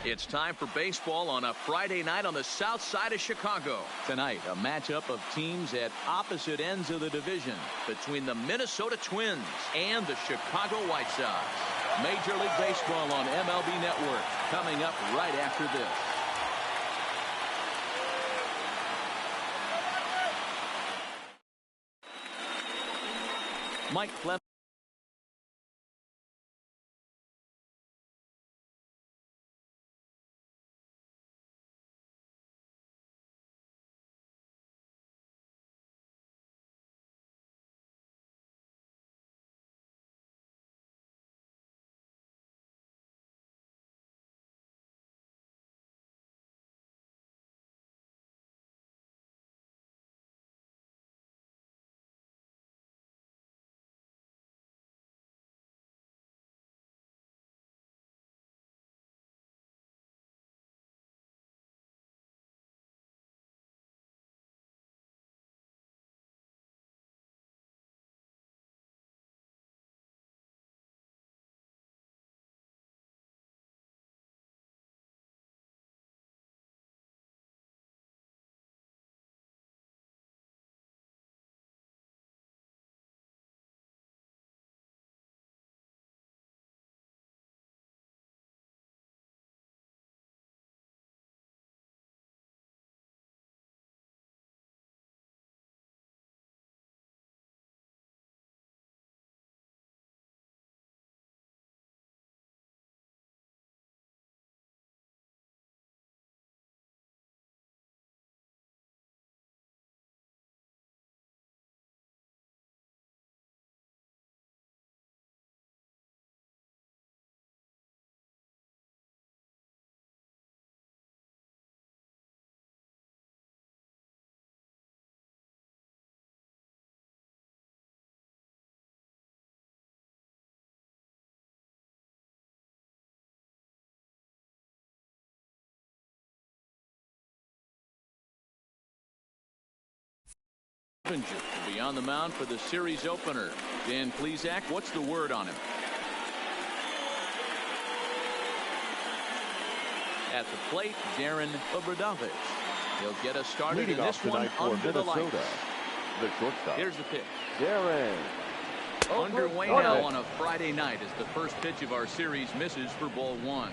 It's time for baseball on a Friday night on the south side of Chicago. Tonight, a matchup of teams at opposite ends of the division between the Minnesota Twins and the Chicago White Sox. Major League Baseball on MLB Network coming up right after this. Mike Clemens. Will be on the mound for the series opener. Dan Plesac, what's the word on him? At the plate, Darren Obradovich. He'll get us started Leading in this one under the lights. The shortstop. Here's the pitch. Darren. Underway now on a Friday night as the first pitch of our series misses for ball one.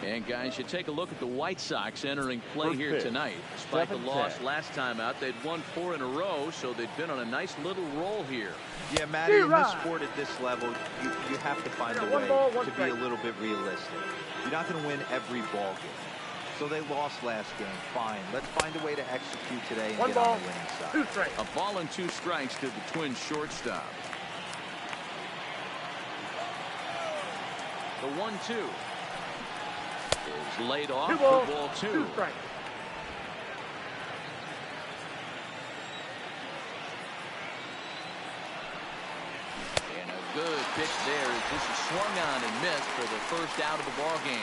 And guys, you take a look at the White Sox entering play here tonight. Despite the loss last time out, they'd won 4 in a row, so they've been on a nice little roll here. Yeah, Matty, in this sport at this level, you have to find a way to be a little bit realistic. You're not going to win every ball game. So they lost last game. Fine. Let's find a way to execute today and get on the winning side. A ball and 2 strikes to the Twins shortstop. The 1-2. Is laid off for ball 2. And a good pitch there. This is swung on and missed for the first out of the ball game.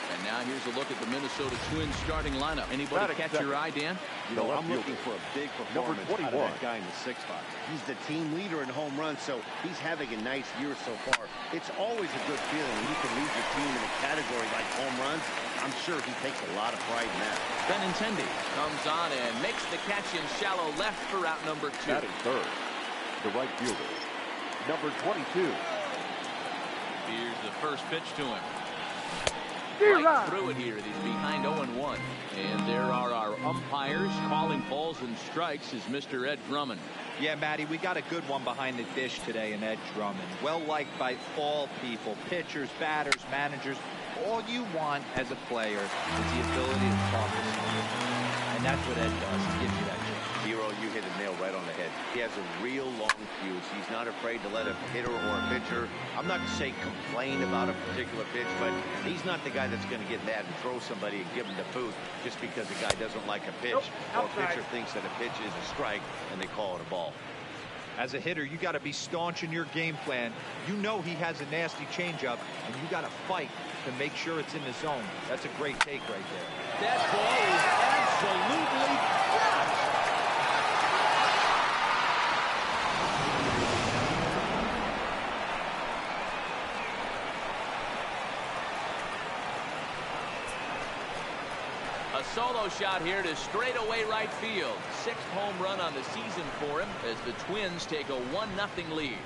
And now here's a look at the Minnesota Twins starting lineup. Anybody catch your eye, Dan? You know, I'm looking for a big performance out of that guy in the 6th spot. He's the team leader in home runs, so he's having a nice year so far. It's always a good feeling when you can lead your team in a category like home runs. I'm sure he takes a lot of pride in that. Benintendi comes on and makes the catch in shallow left for out number 2. Batting third, the right fielder, number 22. Here's the first pitch to him. Right through it here. He's behind 0-1. And there are our umpires calling balls and strikes is Mr. Ed Drummond. Yeah, Matty, we got a good one behind the dish today in Ed Drummond. Well liked by all people, pitchers, batters, managers. All you want as a player is the ability to talk to somebody. And that's what Ed does. He gives you that chance. Hero, you hit a nail right on the head. He has a real long fuse. He's not afraid to let a hitter or a pitcher, I'm not to say complain about a particular pitch, but he's not the guy that's going to get mad and throw somebody and give him the boot just because the guy doesn't like a pitch or a pitcher thinks that a pitch is a strike and they call it a ball. As a hitter, you got to be staunch in your game plan. You know he has a nasty changeup, and you got to fight to make sure it's in the zone. That's a great take right there. That ball is absolutely crushed. A solo shot here to straightaway right field. 6th home run on the season for him as the Twins take a 1-0 lead.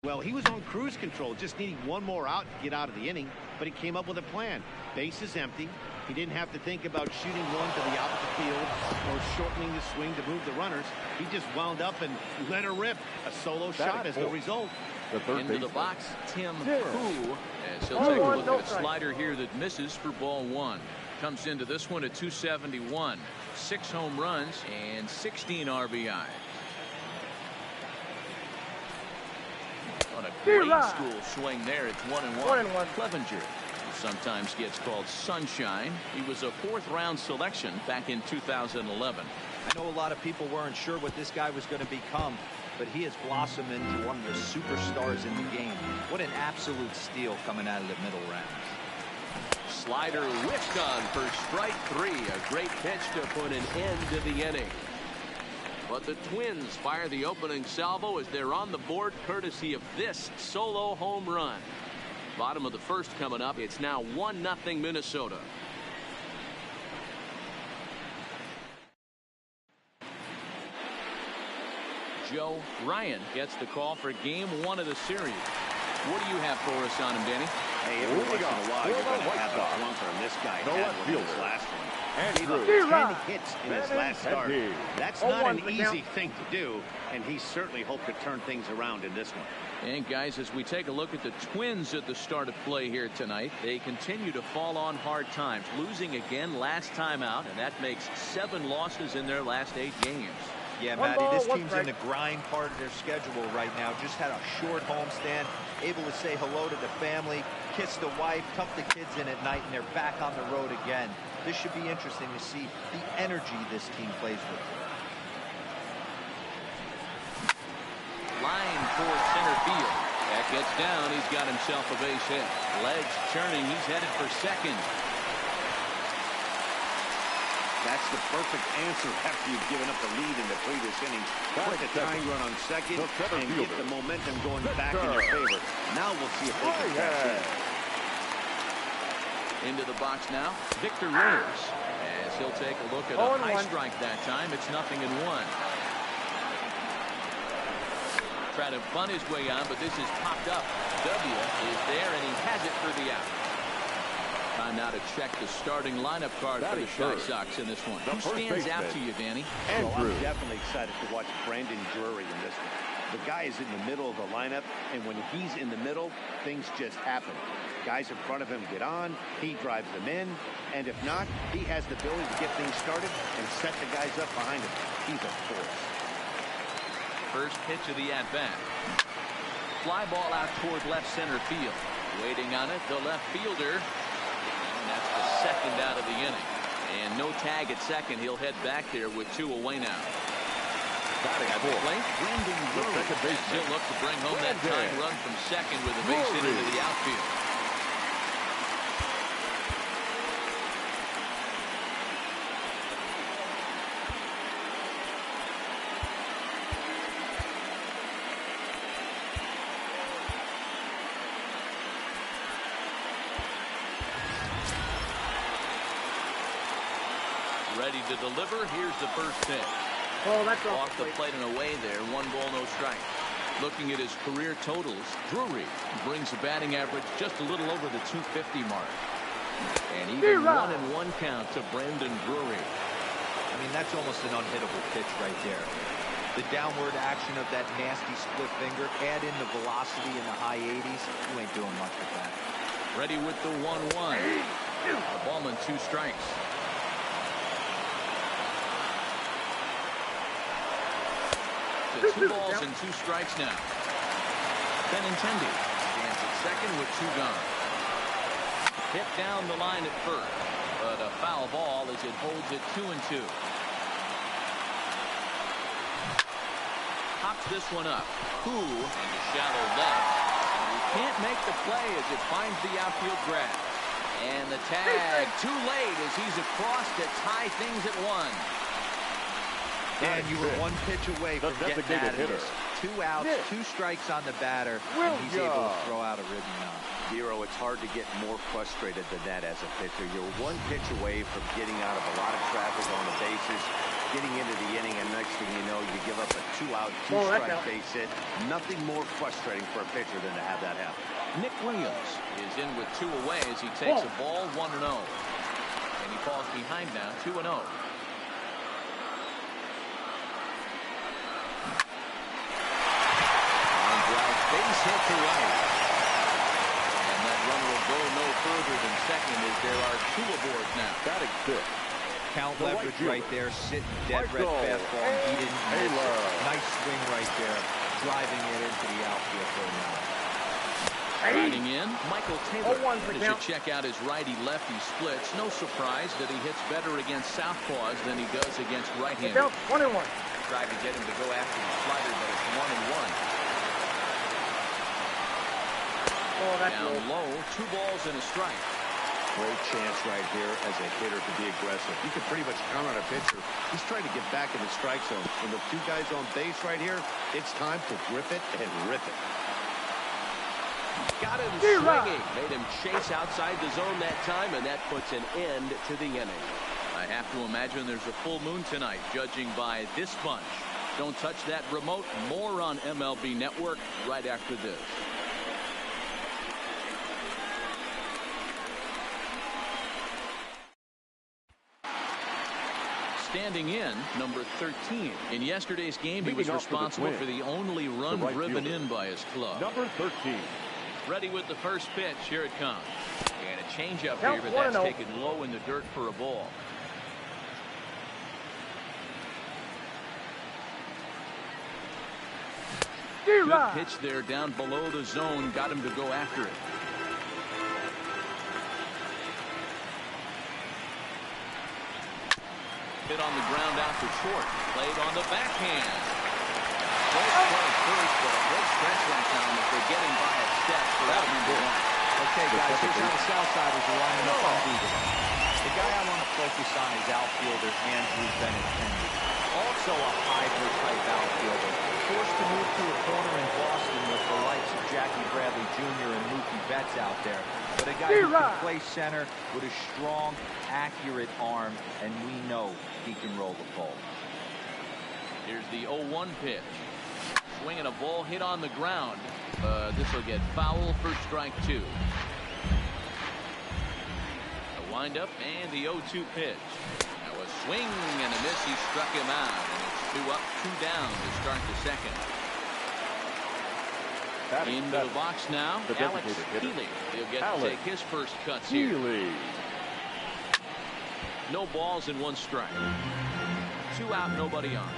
Well, he was on cruise control, just needing one more out to get out of the inning, but he came up with a plan. Base is empty. He didn't have to think about shooting one to the opposite field or shortening the swing to move the runners. He just wound up and let her rip. A solo shot as the result. Into the box, Tim Hu, as he'll take a look at a slider here that misses for ball 1. Comes into this one at 271. 6 home runs and 16 RBI. On a grade school swing there, it's 1-1. Clevenger sometimes gets called Sunshine. He was a 4th-round selection back in 2011. I know a lot of people weren't sure what this guy was going to become, but he has blossomed into one of the superstars in the game. What an absolute steal coming out of the middle rounds. Slider whiffed on for strike 3. A great pitch to put an end to the inning. But the Twins fire the opening salvo as they're on the board courtesy of this solo home run. Bottom of the 1st coming up. It's now 1-0 Minnesota. Joe Ryan gets the call for game 1 of the series. What do you have for us on him, Danny? Hey, every once in a while, you're going to have a flunker, and this guy had one in his last one. Gave up 10 hits in his last start. That's not an easy thing to do, and he certainly hoped to turn things around in this one. And guys, as we take a look at the Twins at the start of play here tonight, they continue to fall on hard times, losing again last time out, and that makes 7 losses in their last 8 games. Yeah, Matty, this team's in the grind part of their schedule right now. Just had a short homestand, able to say hello to the family, kiss the wife, tuck the kids in at night, and they're back on the road again. This should be interesting to see the energy this team plays with. Line towards center field. That gets down. He's got himself a base hit. Legs churning. He's headed for second. That's the perfect answer after you've given up the lead in the previous inning. Put the tying run on second and get the momentum going back in your favor. Now we'll see if they can catch it. Into the box now, Victor Reyes, as he'll take a look at a high strike that time. It's 0-1. Try to bunt his way on, but this is popped up. W is there, and he has it for the out. Time now to check the starting lineup card for the White Sox in this one. Who stands out to you, Danny? Well, I'm definitely excited to watch Brandon Drury in this one. The guy is in the middle of the lineup, and when he's in the middle, things just happen. Guys in front of him get on, he drives them in, and if not, he has the ability to get things started and set the guys up behind him. He's a force. First pitch of the at-bat. Fly ball out toward left center field. Waiting on it, the left fielder. And that's the second out of the inning. And no tag at second. He'll head back there with 2 away now. At the plate, Brandon Drury. He'll look to bring home that tying run from second with a base hit into the outfield. Ready to deliver. Here's the first pitch. Oh, that's off the plate and away there. 1 ball, no strike. Looking at his career totals, Drury brings a batting average just a little over the 250 mark. And even 1-1 count to Brandon Drury. I mean, that's almost an unhittable pitch right there. The downward action of that nasty split finger, add in the velocity in the high 80s, you ain't doing much with that. Ready with the 1-1. The ballman 2 strikes. To 2 balls and 2 strikes now. Benintendi stands at second with 2 gone. Hit down the line at first, but a foul ball as it holds it 2-2. Pops this one up. Who into shallow left. He can't make the play as it finds the outfield grass. And the tag too late as he's across to tie things at 1. And you were 1 pitch away from getting out of this. 2 outs, 2 strikes on the batter, and he's able to throw out a ribby knock. Zero, it's hard to get more frustrated than that as a pitcher. You're 1 pitch away from getting out of a lot of traffic on the bases, getting into the inning, and next thing you know, you give up a 2-out, 2-strike base hit. Nothing more frustrating for a pitcher than to have that happen. Nick Williams is in with 2 away as he takes a ball 1-0. And he falls behind now 2-0. Base hit to right. And that run will go no further than second as there are 2 aboard now. Batting 5th. Count leverage right there, sitting dead red fastball, and he didn't miss it. Nice swing right there, driving it into the outfield for now. Riding in, Michael Taylor. As you check out his righty-lefty splits, no surprise that he hits better against southpaws than he does against right-handers. 1-1. Tried to get him to go after the slider, but it's 1-1. Down low, 2 balls and a strike. Great chance right here as a hitter to be aggressive. You can pretty much count on a pitcher. He's trying to get back in the strike zone. And with 2 guys on base right here, it's time to grip it and rip it. Got him swinging. Made him chase outside the zone that time, and that puts an end to the inning. I have to imagine there's a full moon tonight, judging by this bunch. Don't touch that remote. More on MLB Network right after this. standing in, number 13. In yesterday's game, he was responsible for the only run driven in by his club. Number 13. Ready with the first pitch. Here it comes. And a changeup here, but that's taken low in the dirt for a ball. Good pitch there down below the zone. Got him to go after it. Hit on the ground out to short. Played on the backhand. Great play first, but a great stretch right now as they're getting by a step for out number one. Okay, guys, here's how the Southsiders are lining up on defense. The guy I want to focus on is outfielder Andrew Benintendi. Also a hybrid-type outfielder. Forced to move to a corner in Boston with the likes of Jackie Bradley Jr. and Mookie Betts out there. But a guy who can play center with a strong, accurate arm, and we know he can roll the ball. Here's the 0-1 pitch. Swinging a ball hit on the ground. This will get foul for strike two. The windup and the 0-2 pitch. Now a swing and a miss. He struck him out. And it's 2 up, 2 down to start the second. Into the box now, Alex Healy. He'll get to take his first cuts here. No balls and 1 strike. 2 out, nobody on.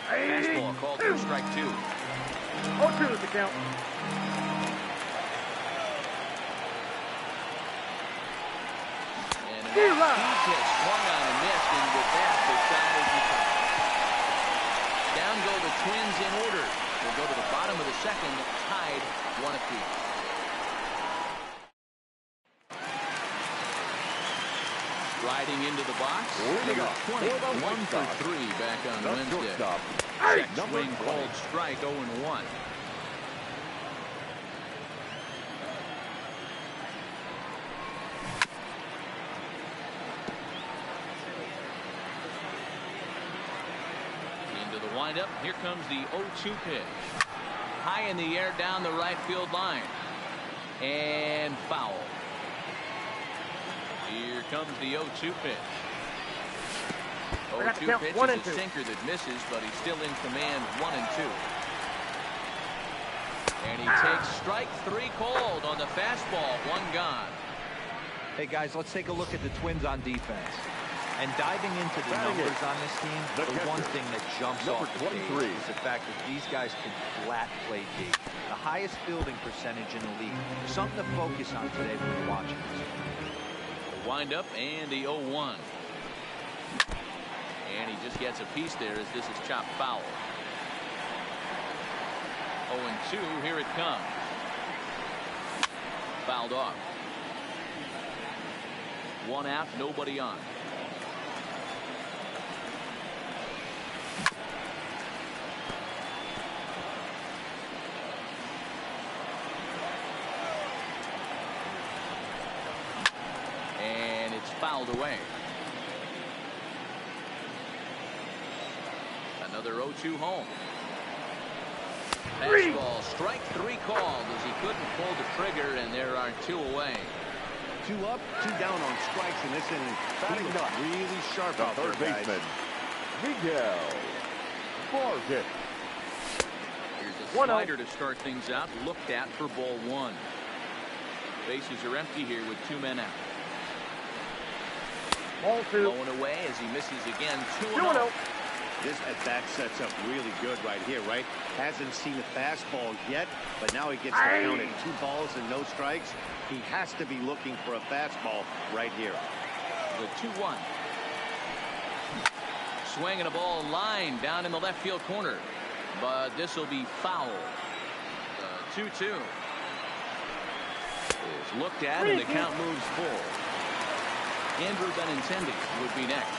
Fastball called for strike 2. 0-2 is the count. And an off-speed pitch swung on and missed, and with that, the side is retired. Down go the Twins in order. They'll go to the bottom of the second, tied 1 apiece. Riding into the box, number 20, 1 for 3 back on Wednesday. Check swing called strike 0-1. Into the windup. Here comes the 0-2 pitch. High in the air down the right field line. And foul. Here comes the 0-2 pitch. 0-2 pitch is a sinker that misses, but he's still in command. 1-2. And he takes strike 3 called on the fastball. 1 gone. Hey, guys, let's take a look at the Twins on defense. And diving into the numbers on this team, the one thing that jumps off the page is the fact that these guys can flat play D. The highest fielding percentage in the league. Something to focus on today when you're watching this. Wind up and the 0-1. And he just gets a piece there as this is chopped foul. 0-2. Here it comes. Fouled off. 1 out, nobody on. Fouled away. Another 0-2 home. Fastball, strike 3 called as he couldn't pull the trigger, and there are 2 away. 2 up, 2 down on strikes in this inning. He looked really sharp out there, guys. Baseman, Miguel Vargas. Here's a slider to start things out. Looked at for ball 1. Bases are empty here with 2 men out. Ball 2. Blowing away as he misses again. 2-0. This at-bat sets up really good right here, right? Hasn't seen a fastball yet, but now he gets to count at 2 balls and no strikes. He has to be looking for a fastball right here. The 2-1. Swinging a ball line down in the left field corner, but this will be foul. 2-2 is looked at, and the count moves full. Andrew Benintendi would be next.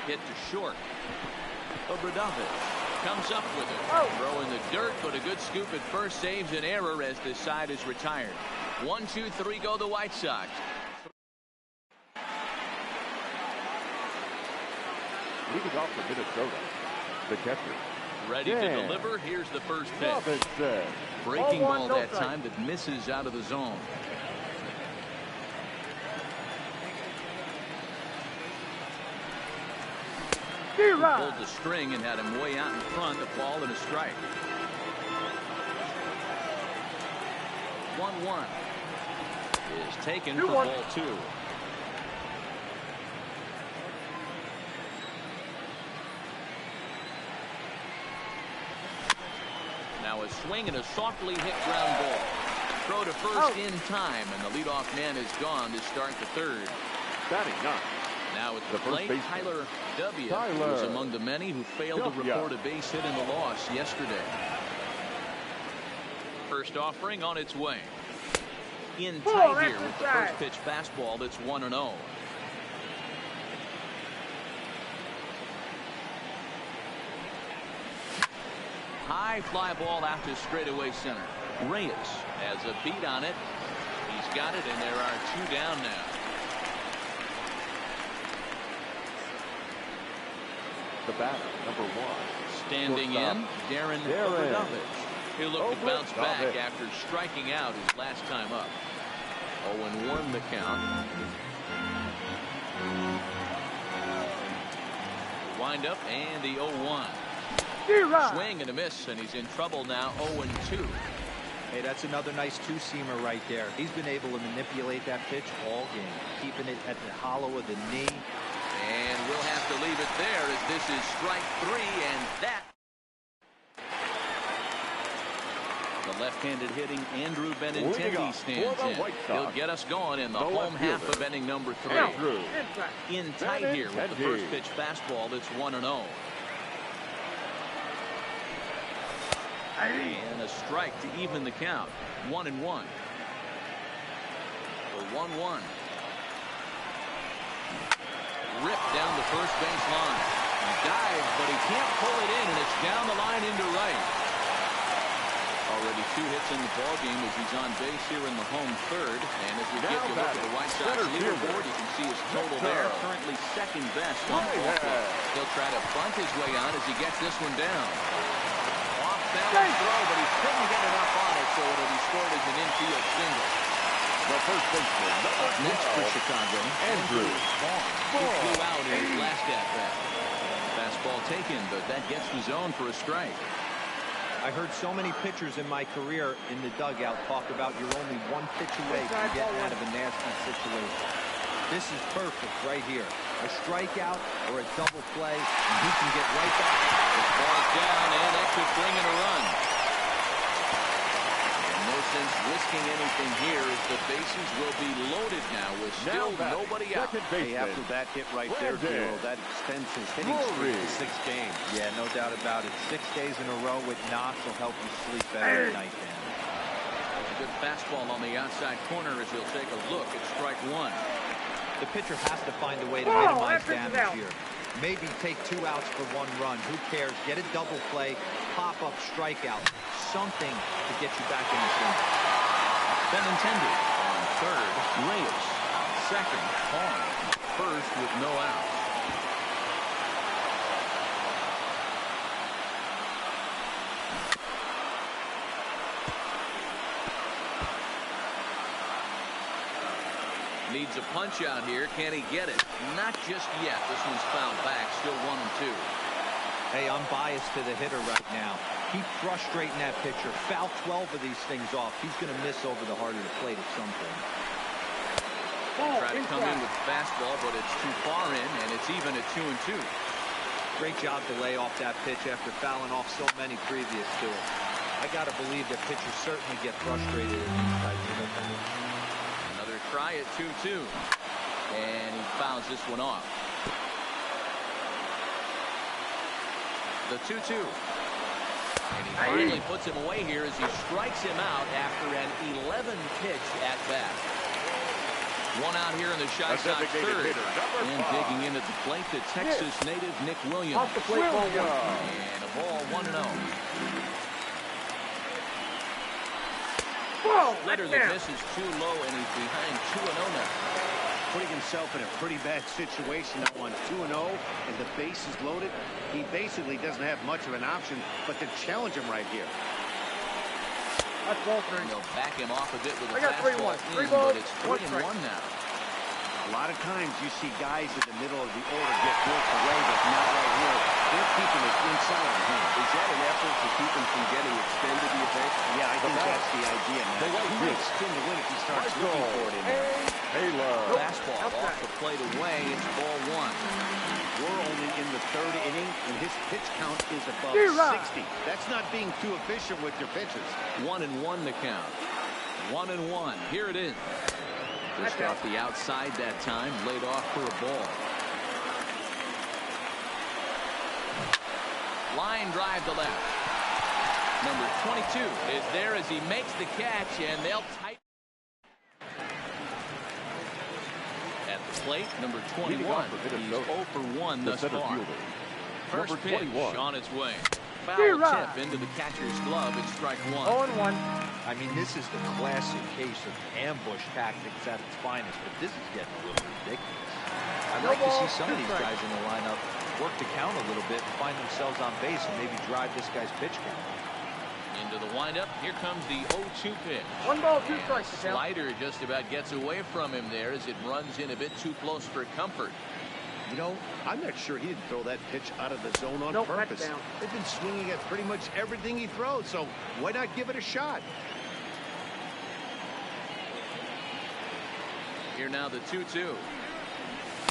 Hit to short. Obradovich comes up with it. Throw in the dirt, but a good scoop at first saves an error as this side is retired. 1, 2, 3 go the White Sox. Leading off for Minnesota, the catcher, Ready to deliver. Here's the first pitch. Breaking Ball one, ball no that strike. time that misses out of the zone. Pulled the string and had him way out in front. A ball and a strike. 1-1 is taken for ball 2. Now a swing and a softly hit ground ball. Throw to first in time, and the leadoff man is gone to start the third. Batting ninth. Now it's The the first plate, baseman. Tyler W. Tyler was among the many who failed to W. report a base hit in the loss yesterday. First offering on its way. In tight here with the first pitch fastball that's 1-0. High fly ball out to straightaway center. Reyes has a beat on it. He's got it, and there are 2 down now. The batter, number 1. Standing in, Darren Ogredovich. He'll look to bounce back after striking out his last time up. 0-1 the count. Wind up and the 0-1. Swing and a miss, and he's in trouble now. 0-2. Hey, that's another nice two-seamer right there. He's been able to manipulate that pitch all game, keeping it at the hollow of the knee. And we'll have to leave it there as this is strike 3, and that. The left-handed hitting Andrew Benintendi stands in. He'll get us going in the home half of inning number 3. In tight here with the first pitch fastball that's 1-0. And a strike to even the count. 1-1. For 1-1. Ripped down the first base line. He dives, but he can't pull it in, and it's down the line into right. Already 2 hits in the ballgame as he's on base here in the home third. And as we get a look at the White Sox leaderboard, you can see his total there. Currently second best on the ball club. He'll try to bunt his way on as he gets this one down. Off-balance throw, but he couldn't get enough on it, so it'll be scored as an infield single. The first baseman, Up next for Chicago, Andrew Vaughn. He flew out in his last at-bat. Fastball taken, but that gets the zone for a strike. I heard so many pitchers in my career in the dugout talk about you're only 1 pitch away from getting out of a nasty situation. This is perfect right here. A strikeout or a double play, and he can get right back. This ball's down, and that could bring in a run. And no sense risking anything here as the bases will be loaded now with still nobody out. Hey, after that hit right there, Giro, that extends his hitting streak to 6 games. Yeah, no doubt about it. 6 days in a row with knocks will help you sleep better at night, Dan. A good fastball on the outside corner as he'll take a look at strike 1. The pitcher has to find a way to minimize damage here. Maybe take 2 outs for 1 run. Who cares? Get a double play, pop-up strikeout, something to get you back in the game. Benintendi on third. Reyes second. Vaughn first with no outs. Needs a punch out here. Can he get it? Not just yet. This one's fouled back. Still 1-2. Hey, I'm biased to the hitter right now. Keep frustrating that pitcher. Foul 12 of these things off. He's going to miss over the heart of the plate at some point. Try to come in with fastball, but it's too far in, and it's even at 2-2. Great job to lay off that pitch after fouling off so many previous to it. I got to believe that pitchers certainly get frustrated in these types of events. Another try at 2-2. And he fouls this one off. The 2-2. And he finally puts him away here as he strikes him out after an 11-pitch at bat. 1 out here in the Chi Sox third. And digging in at the plate, the Texas native Nick Williams. Off the plate, ball 1. And a ball 1-0. Splitter that misses too low, and he's behind 2-0 now. putting himself in a pretty bad situation now on 2-0, and the base is loaded. He basically doesn't have much of an option but to challenge him right here. That's ball 3. They'll back him off a bit with a I got fastball 3-1. 3 in, balls, but it's 1 3-1 strike. now. A lot of times you see guys in the middle of the order get worked away, but not right here. They're keeping it inside on him. Is that an effort to keep him from getting extended, do you think? Yeah, I think that's the idea, man. The right He field. makes spin to win if he starts Right looking goal. for it in there. Taylor. Fastball Outside. off the plate away. It's ball 1. We're only in the 3rd inning, and his pitch count is above Zero. 60. That's not being too efficient with your pitches. 1-1 the count. 1-1. Here it is. Just off the outside that time, laid off for a ball. Line drive to left. Number 22 is there as he makes the catch, and they'll tighten. At the plate, number 21. Leading off for He's Minnesota, 0 for 1 the thus center far. fielder, First number pitch 21. on its way. Foul Zero. tip into the catcher's glove. It's strike 1. 0-1. I mean, this is the classic case of ambush tactics at its finest, but this is getting a little ridiculous. I'd No like to ball, see some of 2 these strikes. guys in the lineup work the count a little bit and find themselves on base and maybe drive this guy's pitch count. Into the windup. Here comes the 0-2 pitch. 1 ball, 2 strikes to count. Slider just about gets away from him there as it runs in a bit too close for comfort. You know, I'm not sure he didn't throw that pitch out of the zone on Nope, purpose. that's down. They've been swinging at pretty much everything he throws, so why not give it a shot? Here now the 2-2.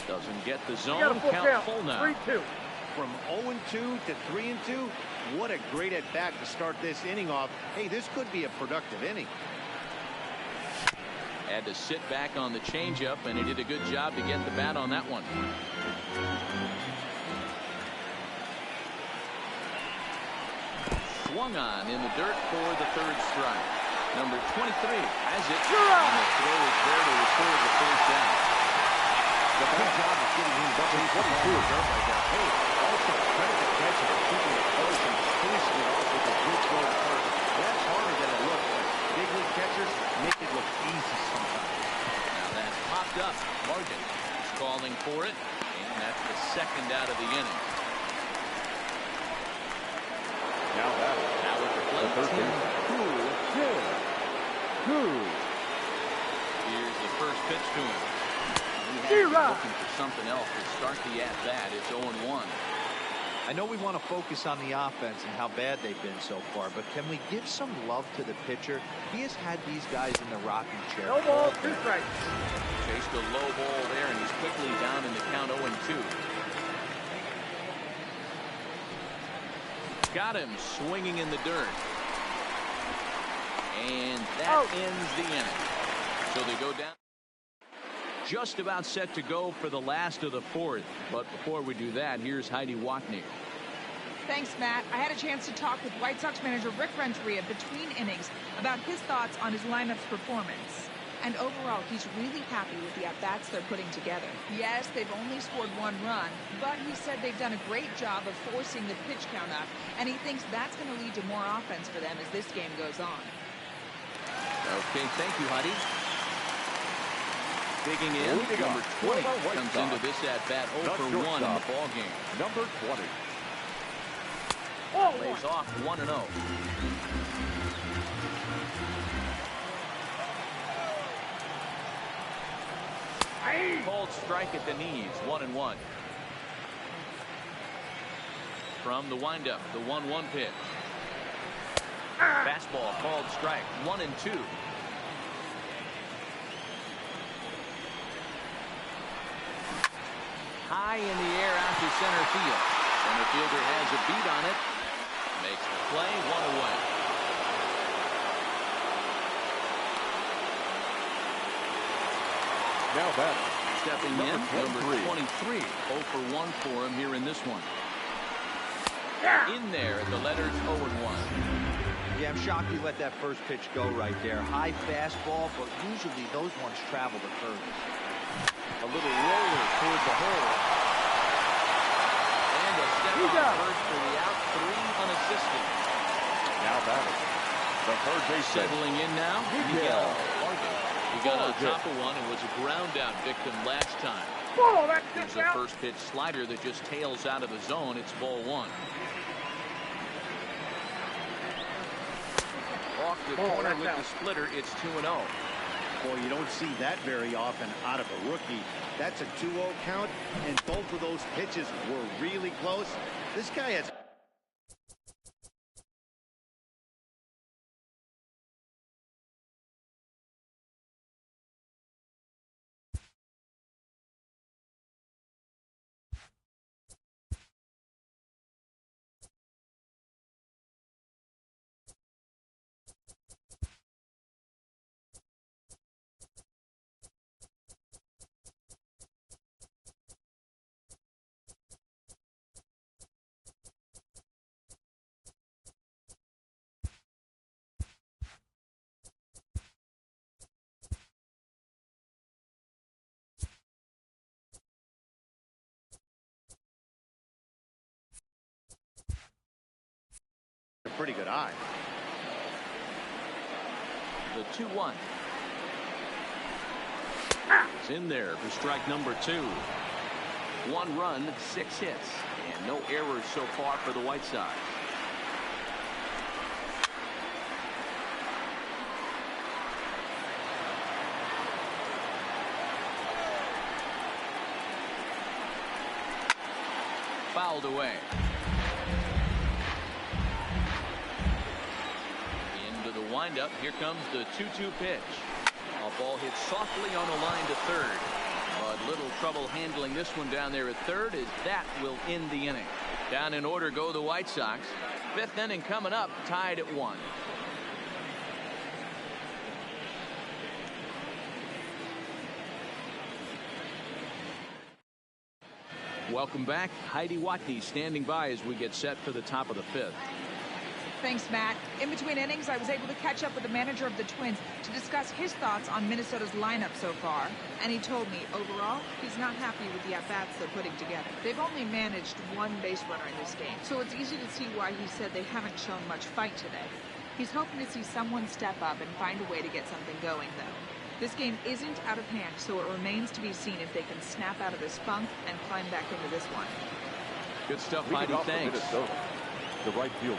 Doesn't get the You zone. got a full count. Full now. 3-2. From 0-2 to 3-2, what a great at-bat to start this inning off. Hey, this could be a productive inning. Had to sit back on the changeup, and he did a good job to get the bat on that one. Swung on in the dirt for the 3rd strike. Number 23 has it, and the throw is there to record the first down. The good job of getting him double dirt like that. Hey, also credit the catcher for keeping it close and finishing it off with a good throw to first. That's harder than it looks, but big league catchers make it look easy sometimes. Now that's popped up. Morgan is calling for it, and that's the 2nd out of the inning. Now that Now with the plate, first Tim base. Cool. Cool. Here's the first pitch to him. He had to be looking for something else to start the at-bat. It's 0-1. I know we want to focus on the offense and how bad they've been so far, but can we give some love to the pitcher? He has had these guys in the rocking chair. No ball, 2 strikes. Chased a low ball there, and he's quickly down in the count 0-2. Got him swinging in the dirt. And that ends the inning. So they go down. Just about set to go for the last of the 4th. But before we do that, here's Heidi Watney. Thanks, Matt. I had a chance to talk with White Sox manager Rick Renteria between innings about his thoughts on his lineup's performance. And overall, he's really happy with the at-bats they're putting together. Yes, they've only scored 1 run, but he said they've done a great job of forcing the pitch count up, and he thinks that's going to lead to more offense for them as this game goes on. Okay, thank you, Heidi. Digging in, Moving number on. 20 White comes Sox. into this at-bat 0 Not for 1 in the shortstop. ball game. Number 20. Lays off 1-0. Cold strike at the knees, 1-1. From the windup, the 1-1 pitch. Fastball called strike, 1-2. High in the air out to center field. Center fielder has a beat on it. Makes the play, 1 away. Now that Stepping in, number 23. 0 for 1 for him here in this one. In there at the letters 0-1. Yeah, I'm shocked he let that first pitch go right there. High fastball, but usually those ones travel the furthest. A little roller toward the hole. And a step on first for the out, 3 unassisted. Now that the third base Settling in now, Miguel Morgan. He got on top of one and was a ground out victim last time. Ball, that's Here's a first pitch slider that just tails out of the zone. It's ball one. Off the corner with the splitter. It's 2-0. Boy, you don't see that very often out of a rookie. That's a 2-0 count, and both of those pitches were really close. This guy has... pretty good eye. The 2-1. It's in there for strike number 2. 1 run, 6 hits, and no errors so far for the White Sox. Fouled away. Windup. Here comes the 2-2 pitch. A ball hit softly on the line to third. But little trouble handling this one down there at third, as that will end the inning. Down in order go the White Sox. 5th inning coming up, tied at 1. Welcome back. Heidi Watney standing by as we get set for the top of the 5th. Thanks, Matt. In between innings, I was able to catch up with the manager of the Twins to discuss his thoughts on Minnesota's lineup so far. And he told me, overall, he's not happy with the at-bats they're putting together. They've only managed 1 base runner in this game, so it's easy to see why he said they haven't shown much fight today. He's hoping to see someone step up and find a way to get something going, though. This game isn't out of hand, so it remains to be seen if they can snap out of this funk and climb back into this one. Good stuff, Heidi. Thanks. The right fielder,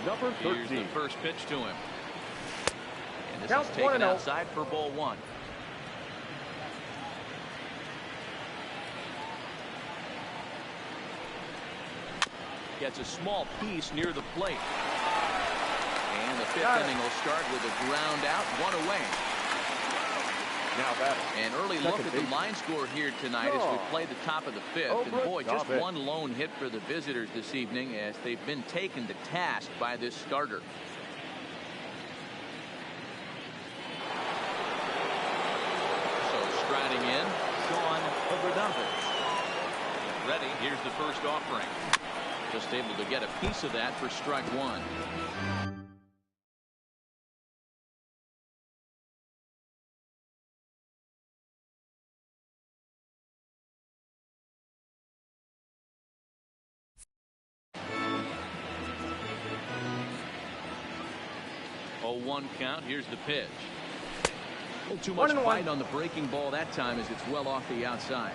number 13. Here's the first pitch to him. And this is taken outside for ball 1. Gets a small piece near the plate. And the 5th inning will start with a ground out, 1 away. Now that an early look at the line score here tonight as we play the top of the 5th. And boy, just 1 lone hit for the visitors this evening as they've been taken to task by this starter. So striding in, Sean Obradovich. Ready, here's the first offering. Just able to get a piece of that for strike 1. One count. Here's the pitch. A little too much bite on the breaking ball that time as it's well off the outside.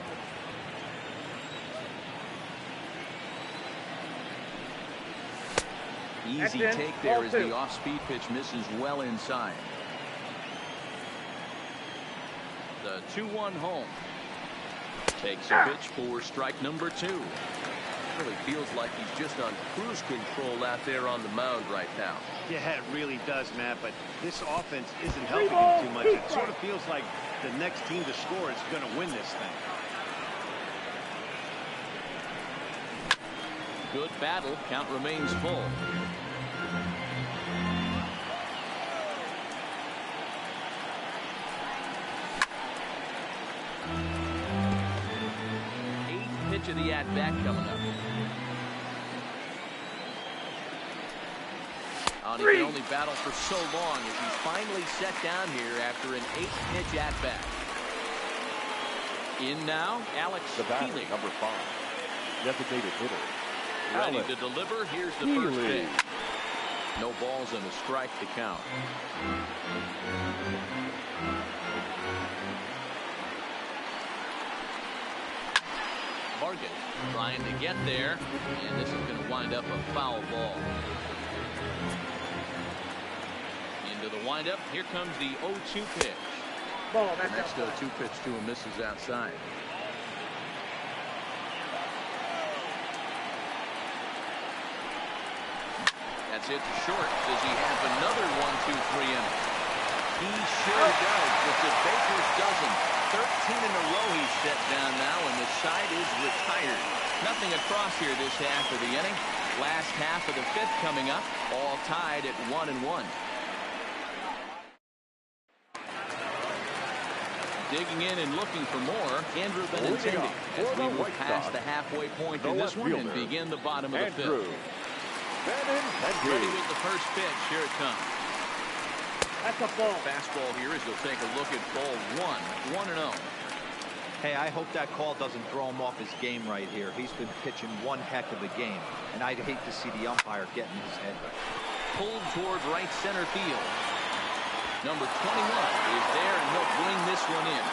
Easy take there as the off-speed pitch misses well inside. The 2-1 home. Takes a pitch for strike number 2. Really feels like he's just on cruise control out there on the mound right now. Yeah, it really does, Matt, but this offense isn't helping him too much. It sort of feels like the next team to score is going to win this thing. Good battle. Count remains full. Pitch of the at-bat coming up. He can only battle for so long as he's finally set down here after an 8-pitch at-bat. In now, Alex Healy. Number 5. Designated hitter. Ready to deliver. Here's the first pitch. No balls and a strike to count. Morgan trying to get there, and this is going to wind up a foul ball. Into the windup. Here comes the 0-2 pitch. Ball, The next 0-2 pitch to him misses outside. That's it to short. Does he have another 1-2-3 inning? He sure does, but the Bakers doesn't. 13 in a row he's set down now, and the side is retired. Nothing across here this half of the inning. Last half of the fifth coming up, all tied at 1-1. Digging in and looking for more, Andrew Benintendi, as we move past the halfway point in this one and begin the bottom of the fifth. Ready with the first pitch. Here it comes. That's a ball. Fastball here as he'll take a look at ball one. 1-0. Hey, I hope that call doesn't throw him off his game right here. He's been pitching one heck of a game, and I'd hate to see the umpire getting his head. Pulled toward right center field. Number 21 is there, and he'll bring this one in.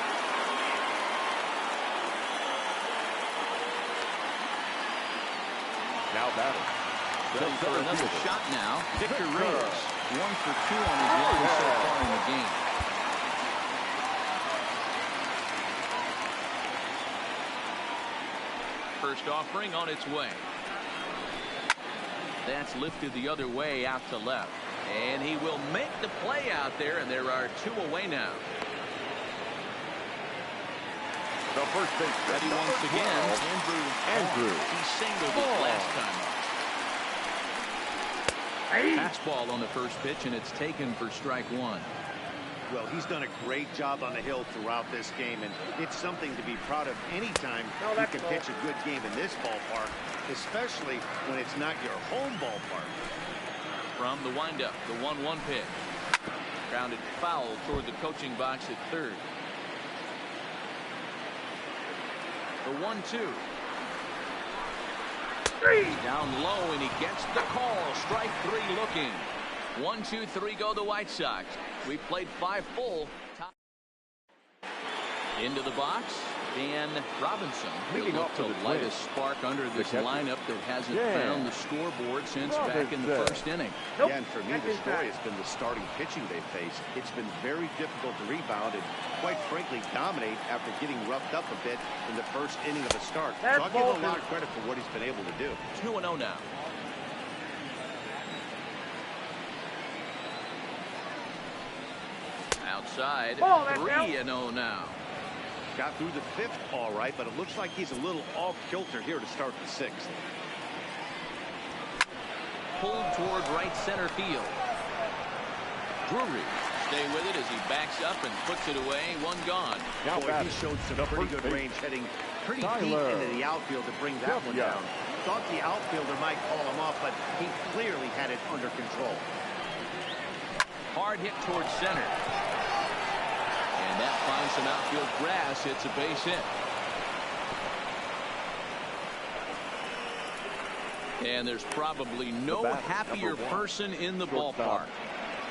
Now batting. Ready for another shot now. Victor Reyes. 1 for 2 on his line so far in the game. First offering on its way. That's lifted the other way out to left. And he will make the play out there, and there are 2 away now. The first baseman. Ready once again, Andrew. He singled it last time up. Fastball on the first pitch, and it's taken for strike 1. Well, he's done a great job on the hill throughout this game, and it's something to be proud of anytime you can pitch a good game in this ballpark, especially when it's not your home ballpark. From the windup, the 1-1 pitch. Grounded foul toward the coaching box at third. The 1-2. Down low, and he gets the call. Strike 3 looking. 1, 2, 3 go the White Sox. We played 5 full. Into the box, Dan Robinson. Leading off to the light a Twins. spark under this lineup that hasn't found the scoreboard since back in the first inning. Nope. Yeah, and for me, the story has been the starting pitching they faced. It's been very difficult to rebound and, quite frankly, dominate after getting roughed up a bit in the first inning of a start. That's So I'll give him a lot of credit for what he's been able to do. 2-0 now. Outside, 3-0 now. Got through the fifth all right, but it looks like he's a little off kilter here to start the sixth. Pulled toward right center field. Drury stay with it as he backs up and puts it away. 1 gone. Now Boy, he showed some pretty good range heading pretty deep into the outfield to bring that one down. Thought the outfielder might call him off, but he clearly had it under control. Hard hit towards center. And that finds some outfield grass. It's a base hit. And there's probably no happier person in the ballpark.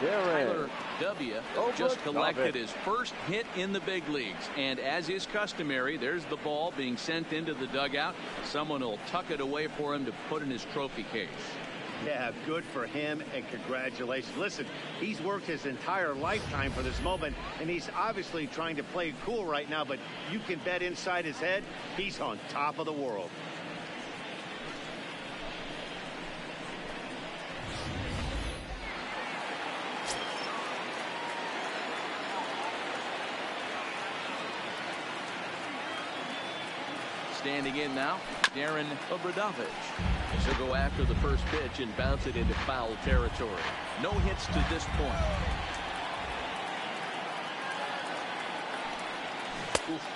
Tyler W. just collected his first hit in the big leagues. And as is customary, there's the ball being sent into the dugout. Someone will tuck it away for him to put in his trophy case. Yeah, good for him, and congratulations. Listen, he's worked his entire lifetime for this moment, and he's obviously trying to play it cool right now, but you can bet inside his head, he's on top of the world. Standing in now, Darren Obradovich. He'll go after the first pitch and bounce it into foul territory. No hits to this point.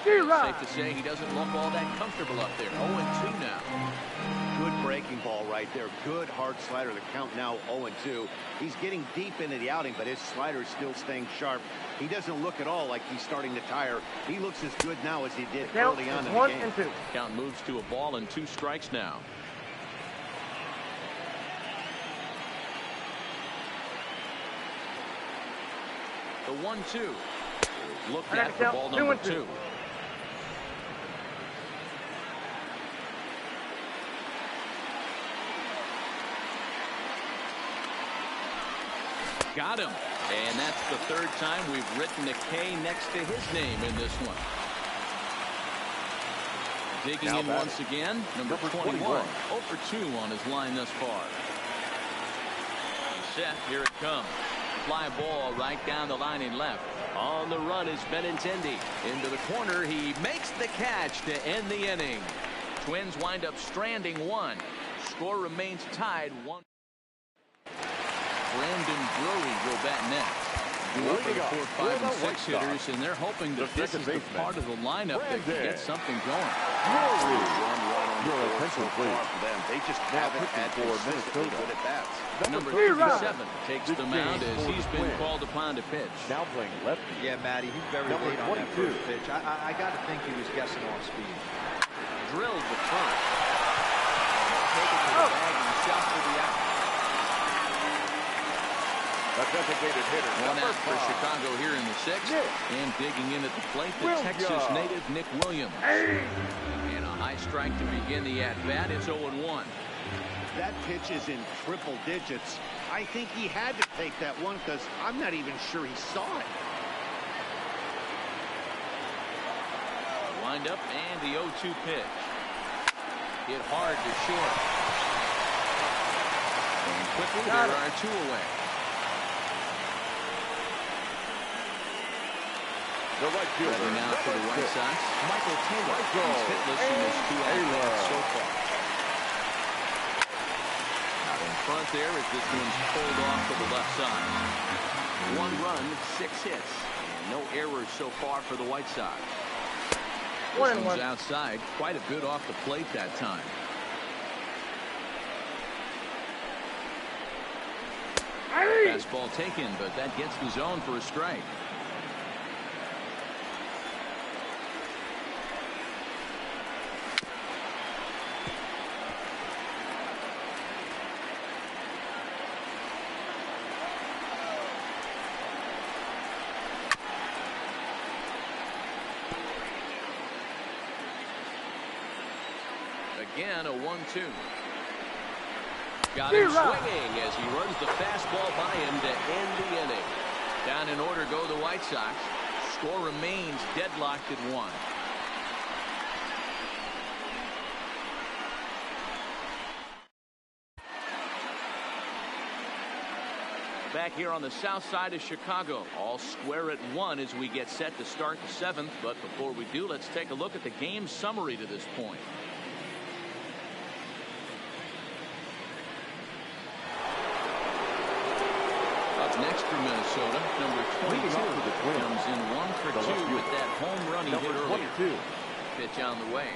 Safe to say he doesn't look all that comfortable up there. 0-2 now. Good breaking ball right there. Good hard slider. The count now 0-2. He's getting deep into the outing, but his slider is still staying sharp. He doesn't look at all like he's starting to tire. He looks as good now as he did early on in the game. 1-2. Count moves to a ball and 2 strikes now. The 1-2. Looked I got at to for count. ball 2 number and 2. 2. Got him. And that's the third time we've written a K next to his name in this one. Digging in once again, number 21. 0 for 2 on his line thus far. He's set. Here it comes. Fly ball right down the line and left. On the run is Benintendi. Into the corner. He makes the catch to end the inning. Twins wind up stranding 1. Score remains tied 1. Brandon Drury will bat next. Two for 4, 5, and 6 hitters, and they're hoping that this is the part of the lineup that can get something going. Your attention, please. They just Now haven't had pitching for consistently Minnesota. good at bats. Number Three 37 takes The the mound game as for he's the been Twins. called upon to pitch. Now playing lefty. Yeah, Matty, he's very Number late on that 22. first pitch. I got to think he was guessing off speed. Drilled the first. Take it to the bag and shot for the out. A designated hitter. One Number out for 5. Chicago here in the 6th. Nick And digging in at the plate, the Williams. Texas native Nick Williams. And a high strike to begin the at-bat. It's 0-1. That pitch is in triple digits. I think he had to take that one because I'm not even sure he saw it. Wind up and the 0-2 pitch. Hit hard to short. And quickly there are 2 away. The right fielder. Heading out for the White Sox, Michael Taylor. He's hitless in his 2 at-bats so far. Out in front there as this one's pulled off to the left side. 1 run, 6 hits. And no errors so far for the White Sox. This one's outside, quite a bit off the plate that time. Fastball taken, but that gets the zone for a strike. Again, a 1-2. Got him swinging as he runs the fastball by him to end the inning. Down in order go the White Sox. Score remains deadlocked at 1. Back here on the south side of Chicago, all square at 1 as we get set to start the 7th. But before we do, let's take a look at the game summary to this point. Next for Minnesota, number 22 comes in 1 for 2 with that home run he hit earlier. Pitch on the way.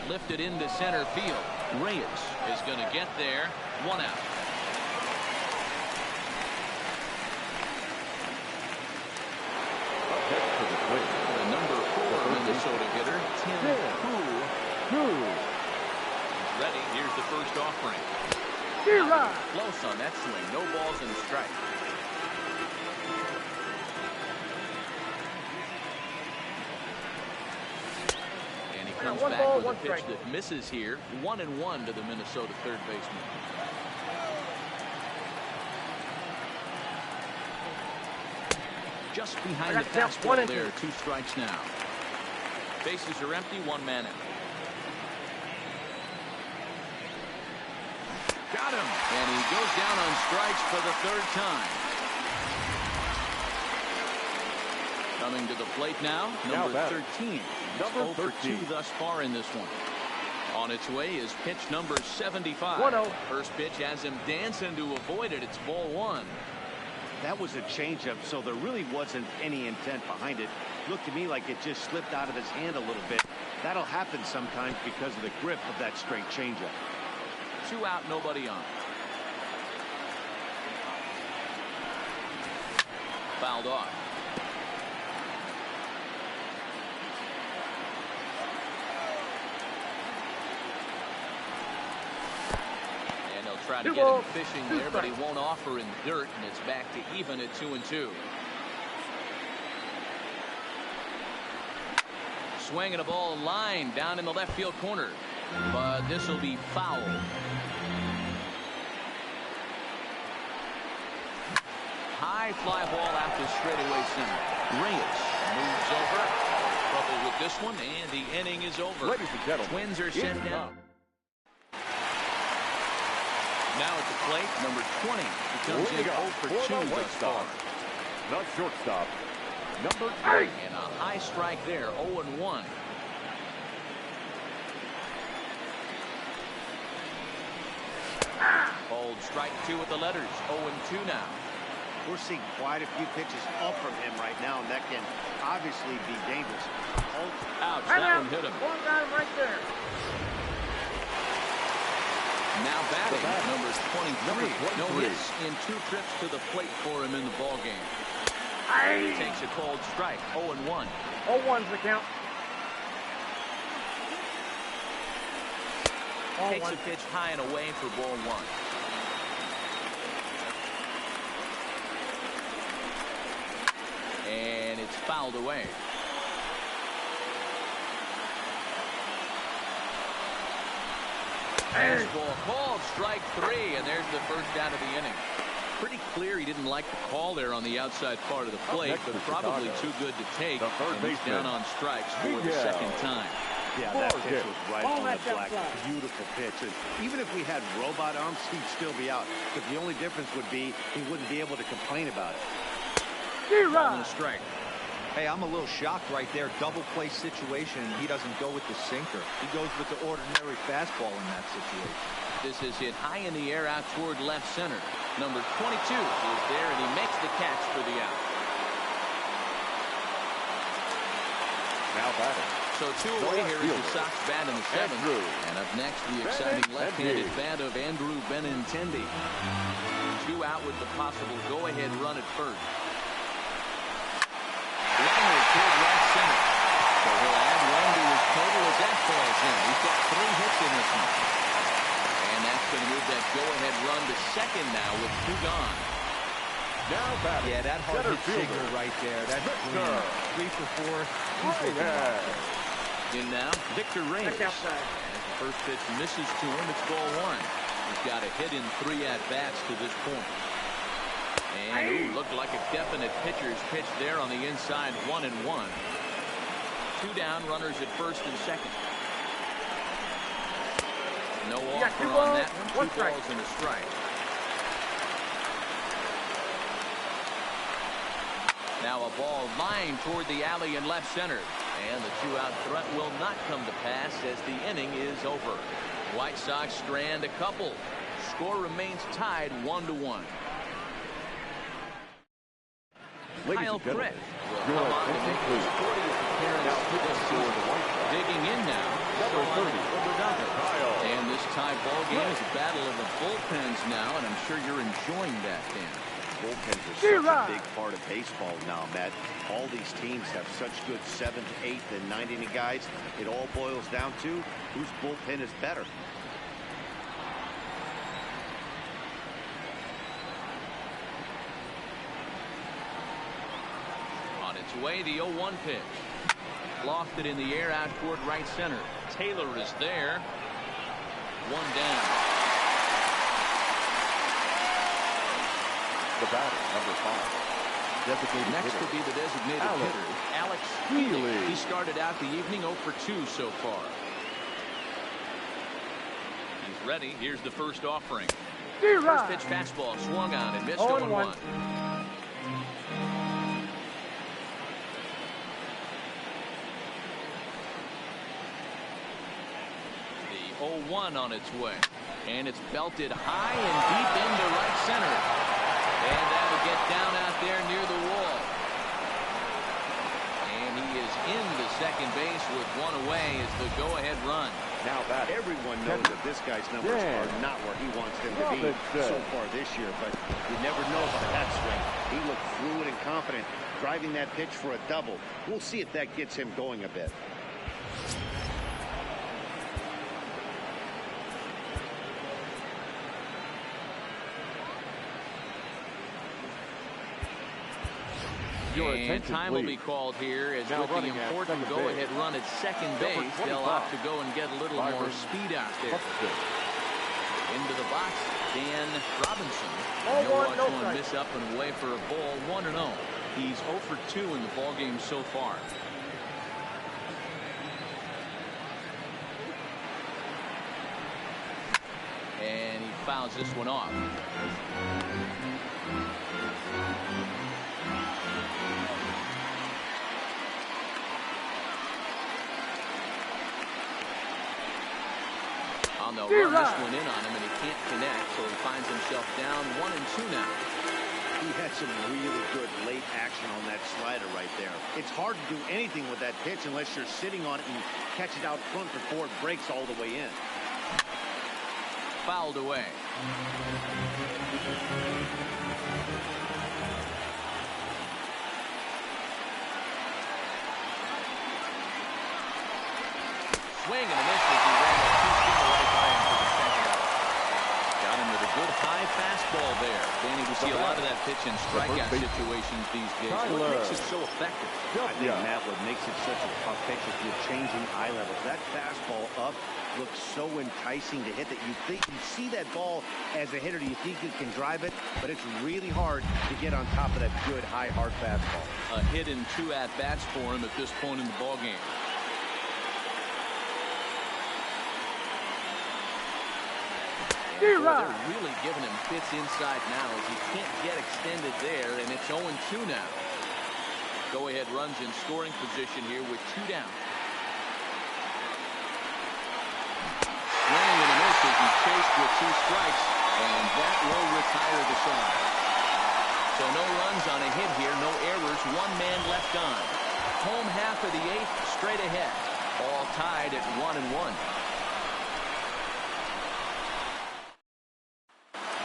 Lifted into center field. Reyes is going to get there. 1 out. The number 4 Minnesota hitter, Tim Koo. Ready. Here's the first offering. Close on that swing. No balls and a strike. And he comes back with a pitch that misses here. 1-1 to the Minnesota third baseman. Just behind the fastball there. 2 strikes now. Bases are empty. 1 man out. Got him. And he goes down on strikes for the 3rd time. Coming to the plate now, number 13. Number 0 for 2 thus far in this one. On its way is pitch number 75. 1-0. First pitch has him dancing to avoid it. It's ball 1. That was a changeup, so there really wasn't any intent behind it. Looked to me like it just slipped out of his hand a little bit. That'll happen sometimes because of the grip of that straight changeup. 2 out, nobody on. Fouled off. try to get him fishing there, but he won't offer in dirt, and it's back to even at 2-2. Swinging a ball line down in the left field corner, but this will be foul. High fly ball out to straightaway center. Reyes moves over. Trouble with this one, and the inning is over. Ladies and gentlemen, Twins are sent down. Now at the plate, number 20. He comes in 0 for 2 thus far. Not shortstop. Number 8. And a high strike there, 0-1. Called strike 2 with the letters, 0-2 now. We're seeing quite a few pitches up from him right now, and that can obviously be dangerous. Ouch, that one hit him. One got him right there. Now batting, number 23. No hits in 2 trips to the plate for him in the ballgame. He takes a called strike, 0-1. 0-1's the count. Takes a pitch high and away for ball 1. And it's fouled away. Fastball called, strike 3, and there's the first out of the inning. Pretty clear he didn't like the call there on the outside part of the plate, but probably too good to take. And he's down on strikes for the second time. Yeah, that pitch was right on the black. Beautiful pitch. And even if we had robot arms, he'd still be out. But the only difference would be he wouldn't be able to complain about it. On the strike. Hey, I'm a little shocked right there. Double play situation, and he doesn't go with the sinker. He goes with the ordinary fastball in that situation. This is hit high in the air out toward left center. Number 22 is there, and he makes the catch for the out. Now batting. So 2 away here is the Sox bat in the 7th. And up next, the exciting left-handed bat of Andrew Benintendi. 2 out with the possible go-ahead run at first. Liner toward right center. So he'll add 1 to his total as that falls in. He's got 3 hits in this one. And that's going to move that go-ahead run to second now with 2 gone. Now batting. Yeah, that hard hit single right there. That's clean. 3 for 4. In now, Victor Reyes. As the first pitch misses to him, it's ball 1. He's got a hit in 3 at-bats to this point. And looked like a definite pitcher's pitch there on the inside, 1-1. 2 down, runners at first and second. No offer on that one. 2 balls and a strike. Now a ball lined toward the alley in left center. And the 2-out threat will not come to pass as the inning is over. White Sox strand a couple. Score remains tied 1-1. Kyle Crick will come on to make his 40th appearance this season. Digging in now, number 30, and this tie ball game is a battle of the bullpens now, and I'm sure you're enjoying that, Dan. Bullpens are such a big part of baseball now, Matt. All these teams have such good 7th, 8th, and 9th inning guys. It all boils down to whose bullpen is better. On its way, the 0-1 pitch. Lofted in the air out toward right center. Taylor is there. 1 down. The batter, number 5. Next will be the designated hitter, Alex Healy. He started out the evening 0 for 2 so far. He's ready. Here's the first offering. First pitch fastball swung on and missed 0-1. The 0-1 on its way. And it's belted high and deep into right center. And that'll get down out there near the wall. And he is into second base with 1 away as the go-ahead run. Now that everyone knows that this guy's numbers are not where he wants them to be so far this year, but you never know about that swing. He looked fluid and confident, driving that pitch for a double. We'll see if that gets him going a bit. your And attention, time please. will be called here as Now with the running at important second go-ahead base, run at second number base, they'll 25, have to go and get a little more Byron speed out there. Buxton. Into the box, Dan Robinson. Ball He'll one, watch no one strike. miss up and away for a ball, 1-0. He's 0 for 2 in the ballgame so far. And he fouls this one off. They'll run this one in on him, and he can't connect, so he finds himself down 1-2 now. He had some really good late action on that slider right there. It's hard to do anything with that pitch unless you're sitting on it and catch it out front before it breaks all the way in. Fouled away. Swing and a miss as he ran a two-seamer right by him for the second out. Got him with a good high fastball there. Danny, we see a lot of that pitch in strikeout situations these days. What makes it so effective? I think, Matt, what makes it such a tough pitch is you're changing eye levels. That fastball up looks so enticing to hit that you see that ball as a hitter, you think you can drive it, but it's really hard to get on top of that good high hard fastball. A hit in 2 at-bats for him at this point in the ballgame. Boy, they're really giving him fits inside now as he can't get extended there, and it's 0-2 now. Go-ahead runs in scoring position here with 2 down. Swing and a miss as he's chased with 2 strikes, and that will retire the side. So no runs on a hit here, no errors, 1 man left on. Home half of the 8th, straight ahead. All tied at 1-1.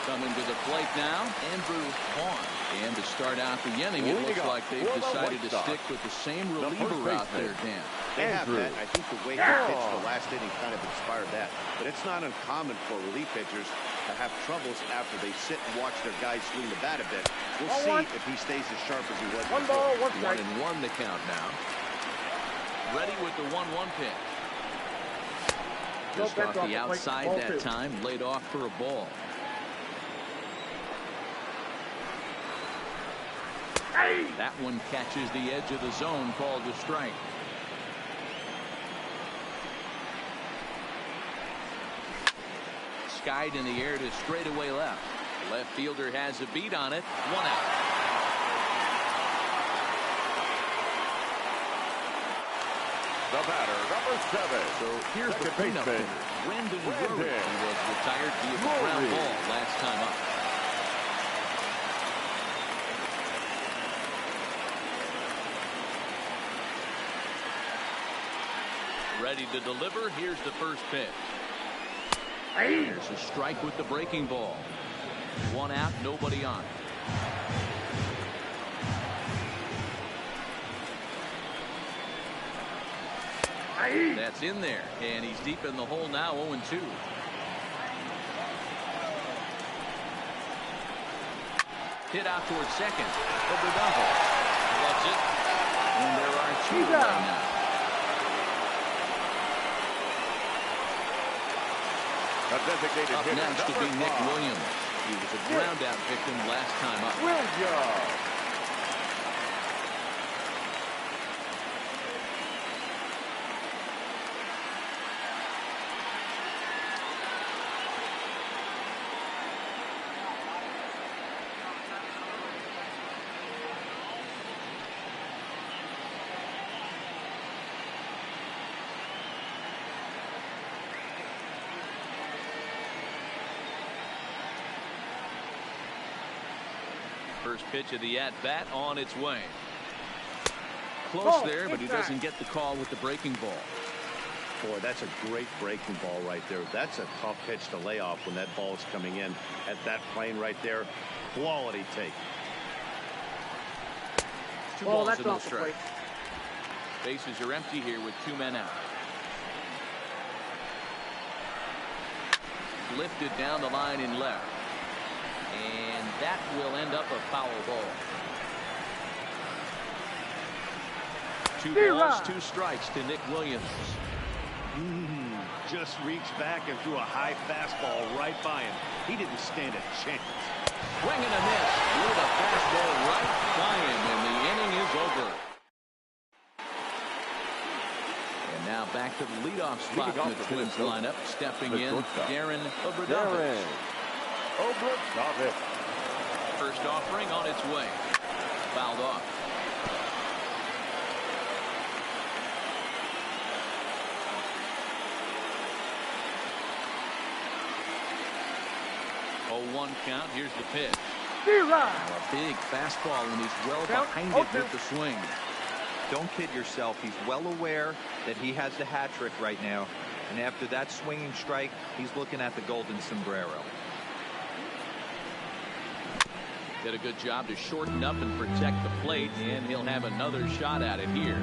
Coming to the plate now, Andrew Vaughn. And to start out the inning, it looks like they've decided to stick with the same reliever out there, Dan. They have that. I think the way he pitched the last inning kind of inspired that. But it's not uncommon for relief pitchers to have troubles after they sit and watch their guys swing the bat a bit. We'll see if he stays as sharp as he was before. 1 ball, 1 strike. 1-1 the count now. Ready with the 1-1 pitch. Just off the outside that time, laid off for a ball. That one catches the edge of the zone, called a strike. Skied in the air to straightaway left. Left fielder has a beat on it. 1 out. The batter, number 7. So here's the cleanup hitter, Brandon Drury. He was retired via the ground ball last time up. Ready to deliver. Here's the first pitch. There's a strike with the breaking ball. 1 out, nobody on. That's in there, and he's deep in the hole now, 0-2. Hit out towards second. Oberdanzo. That's it. And there are 2 right now. Up next will be Nick Williams. He was a ground out victim last time up. Williams. First pitch of the at-bat on its way. Close there, but he doesn't get the call with the breaking ball. Boy, that's a great breaking ball right there. That's a tough pitch to lay off when that ball is coming in at that plane right there. Quality take. 2 balls in the strike. Bases are empty here with 2 men out. Lifted down the line in left. And that will end up a foul ball. 2 balls, 2 strikes to Nick Williams. Just reached back and threw a high fastball right by him. He didn't stand a chance. Swing and a miss. Blew the fastball right by him, and the inning is over. And now back to the leadoff spot in the Twins lineup. Stepping in, Darren Obradovich. First offering on its way. Fouled off. One count. Here's the pitch. Now a big fastball, and he's well behind it with the swing. Don't kid yourself. He's well aware that he has the hat trick right now. And after that swinging strike, he's looking at the golden sombrero. Did a good job to shorten up and protect the plate, and he'll have another shot at it here.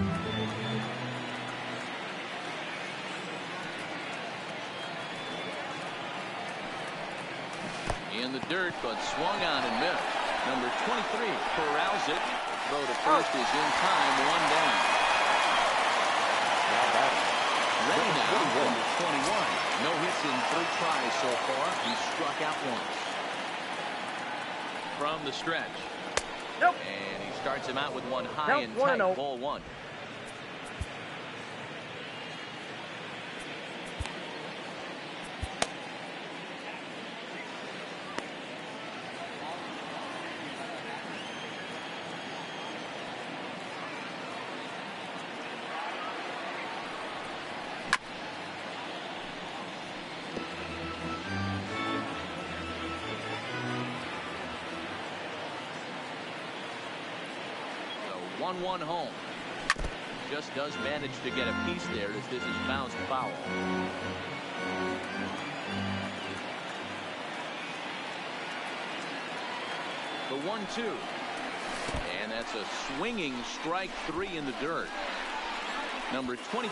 In the dirt, but swung on and missed. Number 23 corrals it. Throw to first is in time, 1 down. Ready now, number 21. No hits in 3 tries so far. He struck out once. From the stretch. And he starts him out with one high and tight, ball 1. The 1-1 home. Just does manage to get a piece there as this is bounced foul. The 1-2. And that's a swinging strike 3 in the dirt. Number 23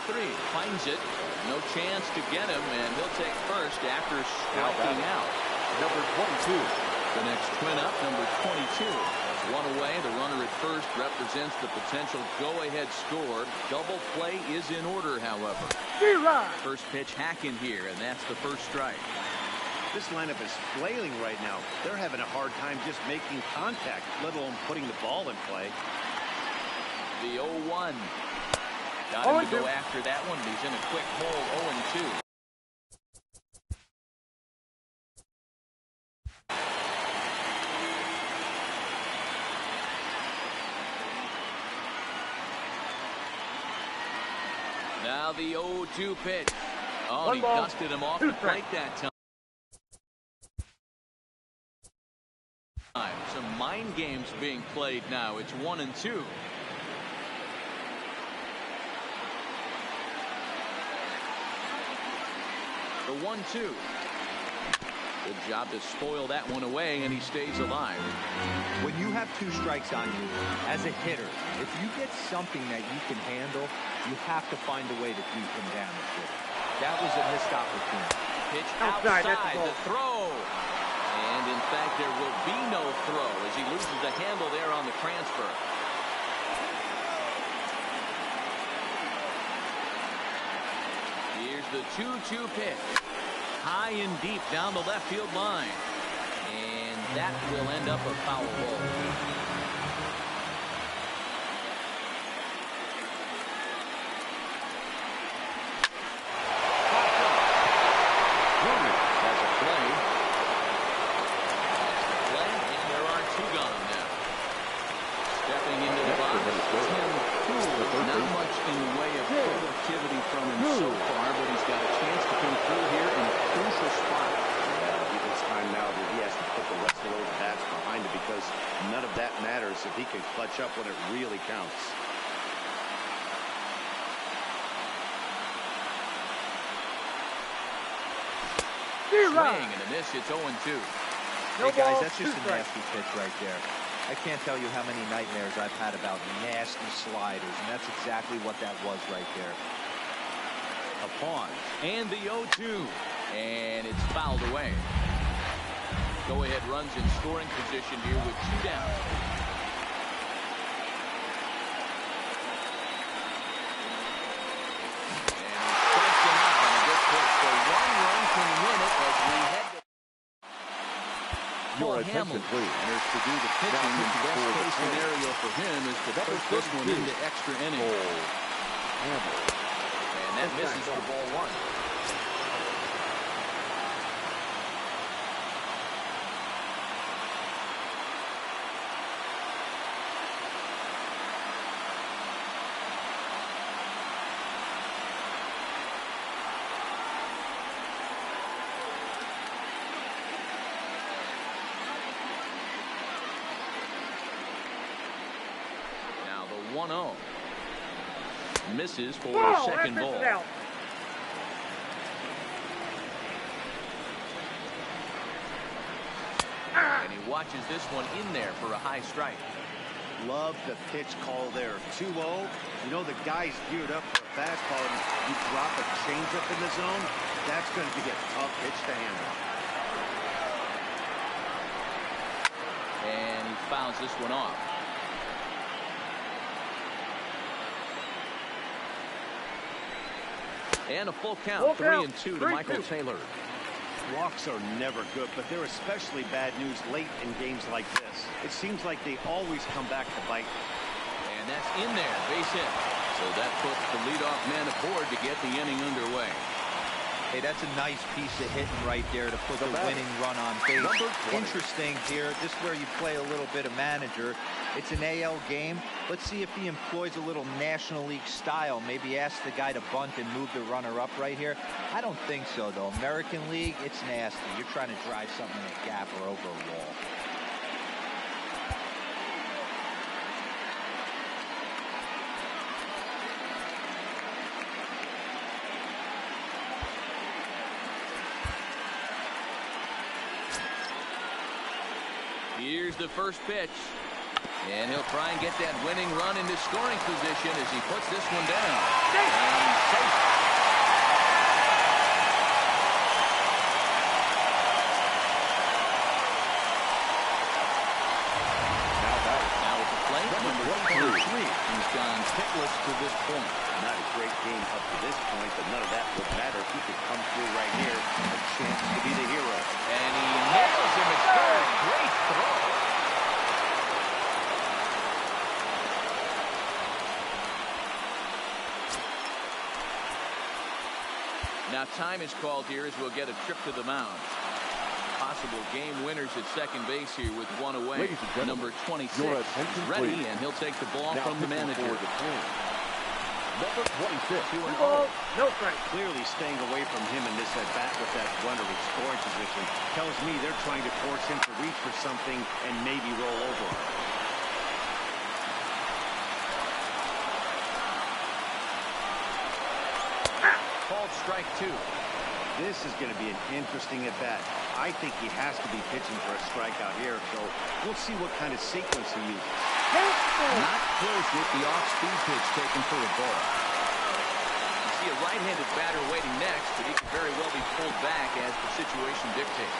finds it. No chance to get him, and he'll take first after striking out. Number 22. The next Twin up, number 22. 1 away. The runner at first represents the potential go-ahead score. Double play is in order, however. First pitch hack in here, and that's the first strike. This lineup is flailing right now. They're having a hard time just making contact, let alone putting the ball in play. The 0-1. Got him to go after that one, but he's in a quick hole, 0-2. Now the 0-2 pitch. Oh, he dusted him off the plate that time. Some mind games being played now. It's 1-2. The 1-2. Good job to spoil that one away, and he stays alive. When you have 2 strikes on you, as a hitter, if you get something that you can handle, you have to find a way to do some damage with it. That was a missed opportunity. Pitch outside the throw. And in fact, there will be no throw as he loses the handle there on the transfer. Here's the 2-2 pitch. High and deep down the left field line. And that will end up a foul ball. If he can clutch up when it really counts. Swing and a miss. It's 0-2. Hey guys, that's just a nasty pitch right there. I can't tell you how many nightmares I've had about nasty sliders, and that's exactly what that was right there. A pause. And the 0-2. And it's fouled away. Go-ahead runs in scoring position here with 2 down. Cole Hamels. And as to do the pitching, the best case scenario for him is to push this one into extra innings. And that misses for ball one. Now the 1-0. Misses for a second ball. And he watches this one in there for a high strike. Love the pitch call there. 2-0. You know the guy's geared up for a fastball. And you drop a changeup in the zone, that's going to be a tough pitch to handle. And he fouls this one off. And a full count, 3-2 to Michael Taylor. Walks are never good, but they're especially bad news late in games like this. It seems like they always come back to bite. And that's in there, base hit. So that puts the leadoff man aboard to get the inning underway. Hey, that's a nice piece of hitting right there to put the winning run on base. Interesting here. This is where you play a little bit of manager. It's an AL game. Let's see if he employs a little National League style. Maybe ask the guy to bunt and move the runner up right here. I don't think so, though. American League, it's nasty. You're trying to drive something in a gap or over a wall. Here's the first pitch. And he'll try and get that winning run into scoring position as he puts this one down. And safe. Now at the plate, number 23. He's gone hitless to this point. Not a great game up to this point, but none of that would matter. He could come through right here. A chance to be the hero. And he nails him at third. Great throw. Now time is called here as we'll get a trip to the mound. Possible game winners at second base here with one away. Number 26 is ready, and he'll take the ball from the manager. Number 26. 2-0. No strike. Clearly staying away from him in this at-bat with that runner in scoring position tells me they're trying to force him to reach for something and maybe roll over. Called strike two. This is going to be an interesting at-bat. I think he has to be pitching for a strikeout here, so we'll see what kind of sequence he uses. Not close with the off-speed pitch taken for a ball. You see a right-handed batter waiting next, but he could very well be pulled back as the situation dictates.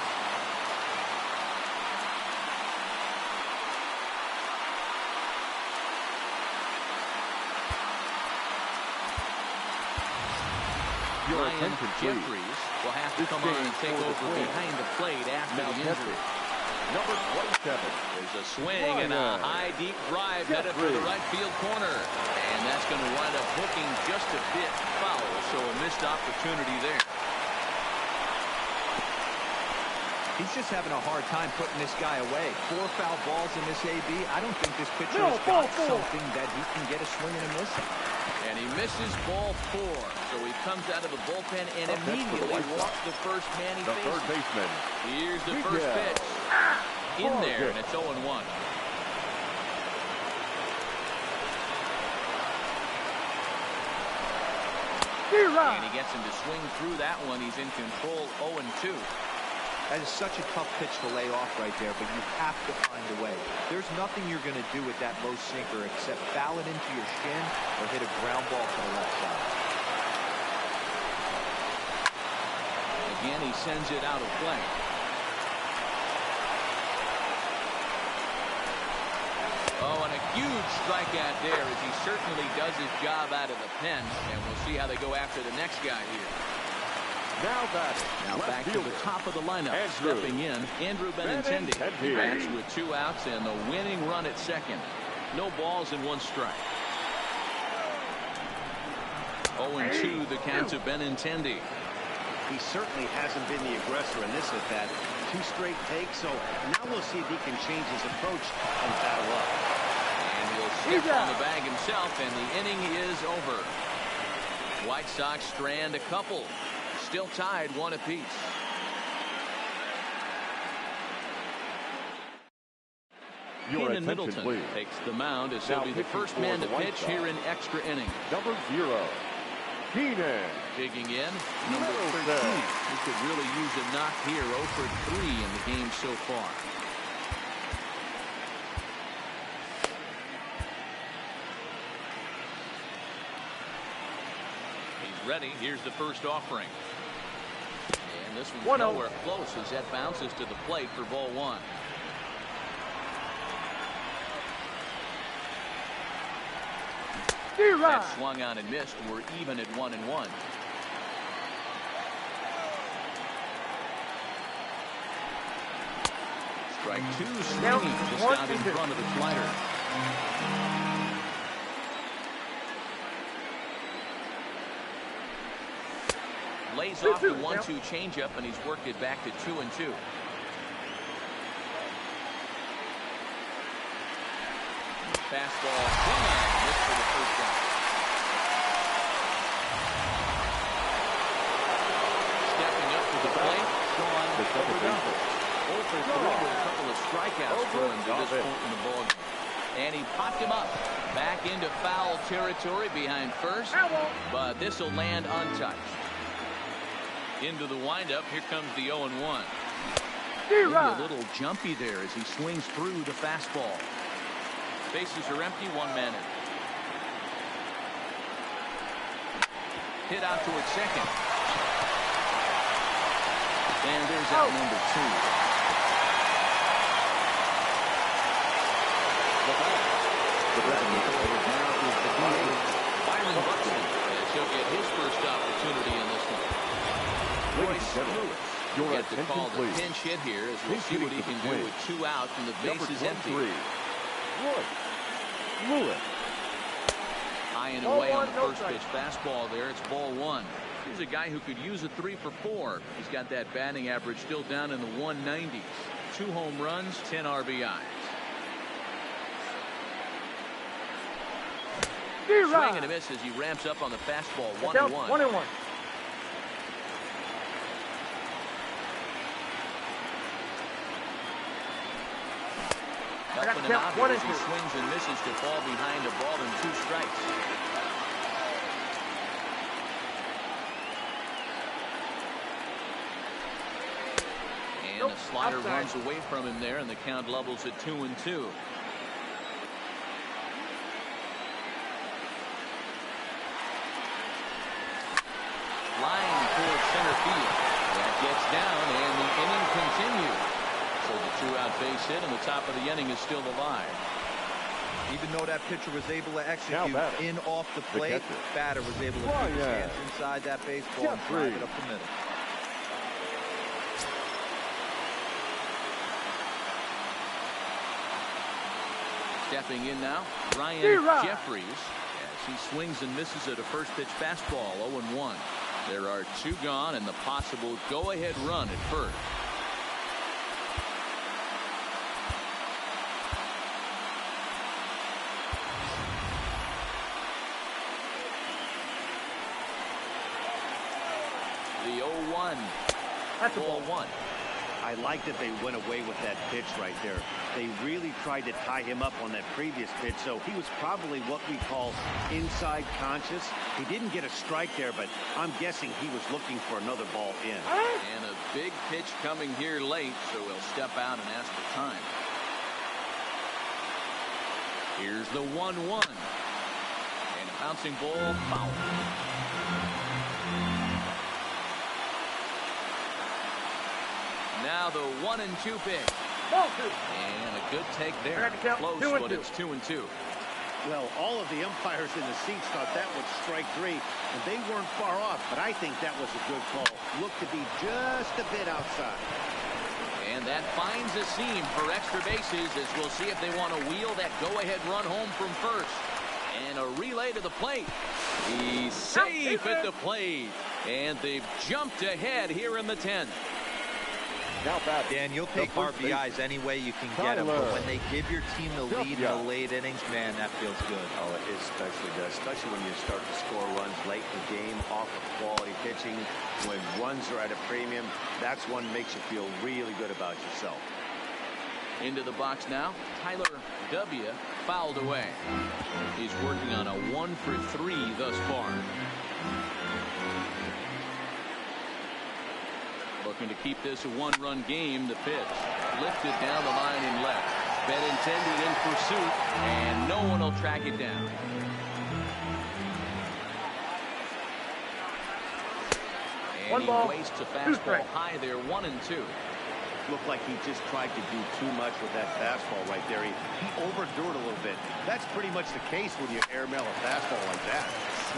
Ryan Jeffries will have to come on and take over behind the plate after the injury. Number 27. There's a swing and a high deep drive headed for the right field corner. And that's going to wind up hooking just a bit foul, so a missed opportunity there. He's just having a hard time putting this guy away. 4 foul balls in this AB. I don't think this pitcher has got something that he can get a swing and a miss at. And he misses ball 4. So he comes out of the bullpen and immediately walks the first man he faces. The third baseman. Here's the first pitch. In there, and it's 0-1. And he gets him to swing through that one. He's in control, 0-2. That is such a tough pitch to lay off right there, but you have to find a way. There's nothing you're going to do with that low sinker except foul it into your shin or hit a ground ball to the left side. Again, he sends it out of play. Oh, and a huge strikeout there as he certainly does his job out of the pen. And we'll see how they go after the next guy here. Now back to the top of the lineup. Andrew. Stepping in, Andrew Benintendi. Benintendi. Bats with 2 outs and the winning run at second. No balls and 1 strike. 0-2 the count to Benintendi. He certainly hasn't been the aggressor in this at-bat. 2 straight takes, so now we'll see if he can change his approach and battle up. And he'll step on the bag himself, and the inning is over. White Sox strand a couple. Still tied 1 apiece. Keenan Middleton takes the mound as he'll be the first man to pitch here in extra innings. Number 0, Keenan. Digging in, number 13. He could really use a knock here. 0 for 3 in the game so far. He's ready. Here's the first offering. And this one's nowhere close as that bounces to the plate for ball 1. That swung on and missed. We're even at 1-1. Strike 2 swinging just out in front of the slider. Lays off the 1-2 changeup, and he's worked it back to 2-2. Fastball swung on, missed for the first down. Stepping up to the plate, Sean Overdone. 0 for 3 with a couple of strikeouts for him to this point in the ballgame. And he popped him up. Back into foul territory behind first, but this will land untouched. Into the windup, here comes the 0-1. Maybe a little jumpy there as he swings through the fastball. Bases are empty, 1 man in. Hit out towards second. And there's out number 2. The batting order now is the Byron Buxton, as he'll get his first opportunity in this one. Royce Lewis will get to call the pinch hit here as we'll see what he can do with 2 out and the bases empty. Lewis. High and away on the first pitch fastball there. It's ball 1. Here's a guy who could use a 3 for 4. He's got that batting average still down in the 190s. 2 home runs, 10 RBIs. Swing and a miss as he ramps up on the fastball. 1-1. 1-1. Helping him out here as he swings and misses to fall behind a ball and 2 strikes. And a slider runs away from him there, and the count levels at 2-2. Line towards center field. That gets down, and the inning continues. So the 2-out base hit, and the top of the inning is still alive. Even though that pitcher was able to execute in off the plate, batter was able to keep his hands inside that baseball and drive it up the middle. Stepping in now, Ryan Jeffries as he swings and misses at a first pitch fastball. 0-1. There are 2 gone and the possible go-ahead run at first. The 0-1. That's a ball 1. I like that they went away with that pitch right there. They really tried to tie him up on that previous pitch, so he was probably what we call inside conscious. He didn't get a strike there, but I'm guessing he was looking for another ball in. And a big pitch coming here late, so he'll step out and ask for time. Here's the 1-1. And a bouncing ball foul. Now the 1-2 pitch. And a good take there. Close, but it's 2-2. Well, all of the umpires in the seats thought that was strike 3, and they weren't far off, but I think that was a good call. Looked to be just a bit outside. And that finds a seam for extra bases as we'll see if they want to wheel that go-ahead run home from first. And a relay to the plate. He's safe at the plate. And they've jumped ahead here in the 10th. Now back. Dan, you'll take RBIs any way you can get them, but when they give your team the lead in the late innings, man, that feels good. Oh, it especially does, especially when you start to score runs late in the game off of quality pitching. When runs are at a premium, that's one that makes you feel really good about yourself. Into the box now, Tyler W. fouled away. He's working on a 1 for 3 thus far. Looking to keep this a one-run game. The pitch lifted down the line in left. Benintendi in pursuit, and no one will track it down. And he wastes a fastball high there, 1-2. Looked like he just tried to do too much with that fastball right there. He overthrew it a little bit. That's pretty much the case when you airmail a fastball like that.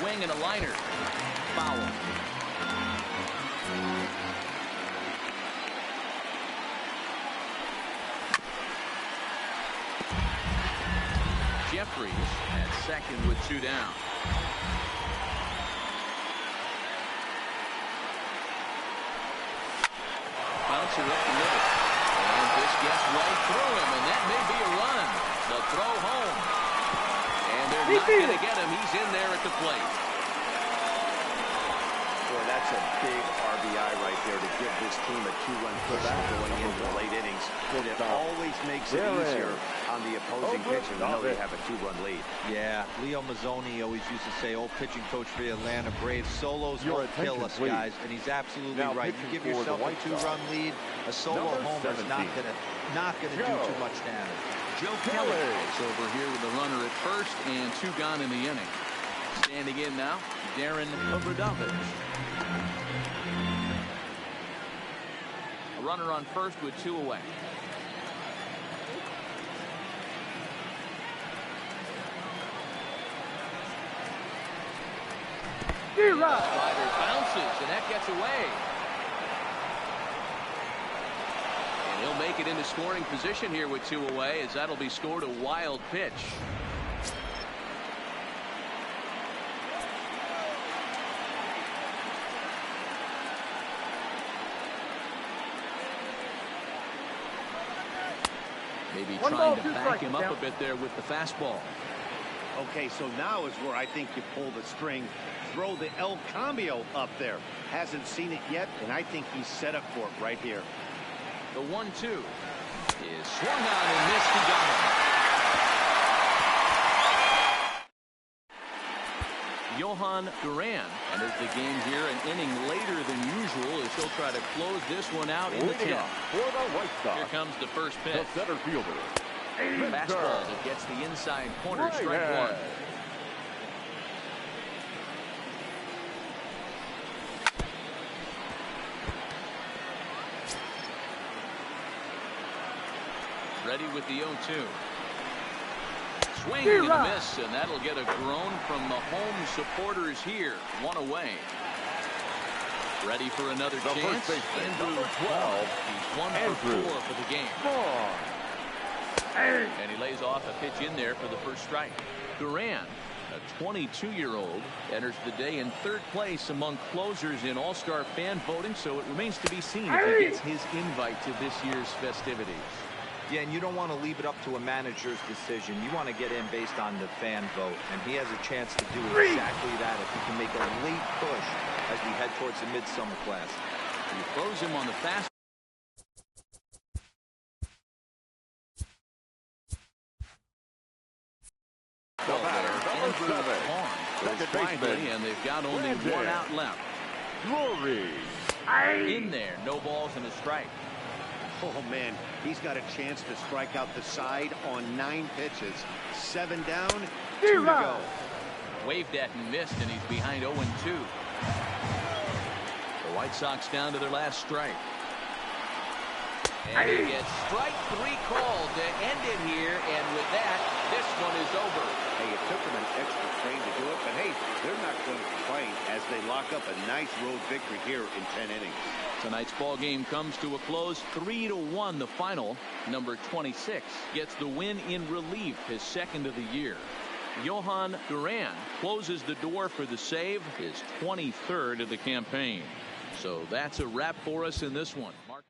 Swing and a liner. Foul. Jeffries at second with 2 down. Bouncer up the middle. And this gets right through him, and that may be a run. The throw home. And they're not going to get him. He's in there at the plate. Boy, that's a big RBI right there to give this team a 2-run push going into the late innings. It always makes it easier on the opposing pitcher to know they have a 2-run lead. Yeah, Leo Mazzoni always used to say, old pitching coach for the Atlanta Braves, solos won't kill us, guys, and he's absolutely right. You give yourself a 2-run lead, a solo homer is not gonna do too much damage. Joe Kelly is over here with the runner at first and 2 gone in the inning. Standing in now, Darren Obradovich. A runner on first with 2 away. Slider bounces, and that gets away. And he'll make it into scoring position here with 2 away, as that'll be scored a wild pitch. Maybe trying to back him up a bit there with the fastball. Okay, so now is where I think you pull the string. Throw the El Cambio up there. Hasn't seen it yet, and I think he's set up for it right here. The 1-2 is swung on and missed. He got him. Johan Duran enters the game here an inning later than usual as he'll try to close this one out in the 10th. Here comes the first pitch. The center fielder. Fastball that gets the inside corner, strike 1. Ready with the 0-2. Swing and a miss, and that'll get a groan from the home supporters here. 1 away. Ready for another chance. Andrew 12. He's 1 for 4 for the game. And he lays off a pitch in there for the first strike. Duran, a 22-year-old, enters the day in 3rd place among closers in All-Star fan voting, so it remains to be seen if he gets his invite to this year's festivities. Yeah, and you don't want to leave it up to a manager's decision. You want to get in based on the fan vote, and he has a chance to do exactly that if he can make a late push as we head towards the midsummer class. He throws him on the fast. The batter, number 7. And they've got only 1 out left. Drury. In there, no balls and a strike. Oh, man, he's got a chance to strike out the side on 9 pitches. 7 down, 2 to go. Waved at and missed, and he's behind 0-2. The White Sox down to their last strike. And he gets strike 3 called to end it here, and with that, This one is over. Hey, it took them an extra train to do it, but hey, they're not going to complain as they lock up a nice road victory here in 10 innings. Tonight's ball game comes to a close, 3-1 the final. Number 26 gets the win in relief, his second of the year. Johan Duran closes the door for the save, his 23rd of the campaign. So that's a wrap for us in this one. Mark.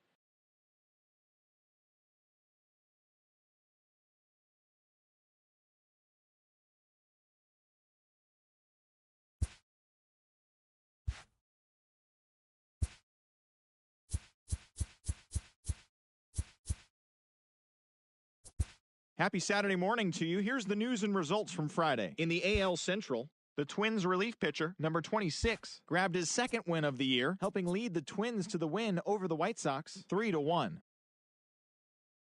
Happy Saturday morning to you. Here's the news and results from Friday. In the AL Central, the Twins relief pitcher, number 26, grabbed his second win of the year, helping lead the Twins to the win over the White Sox 3-1.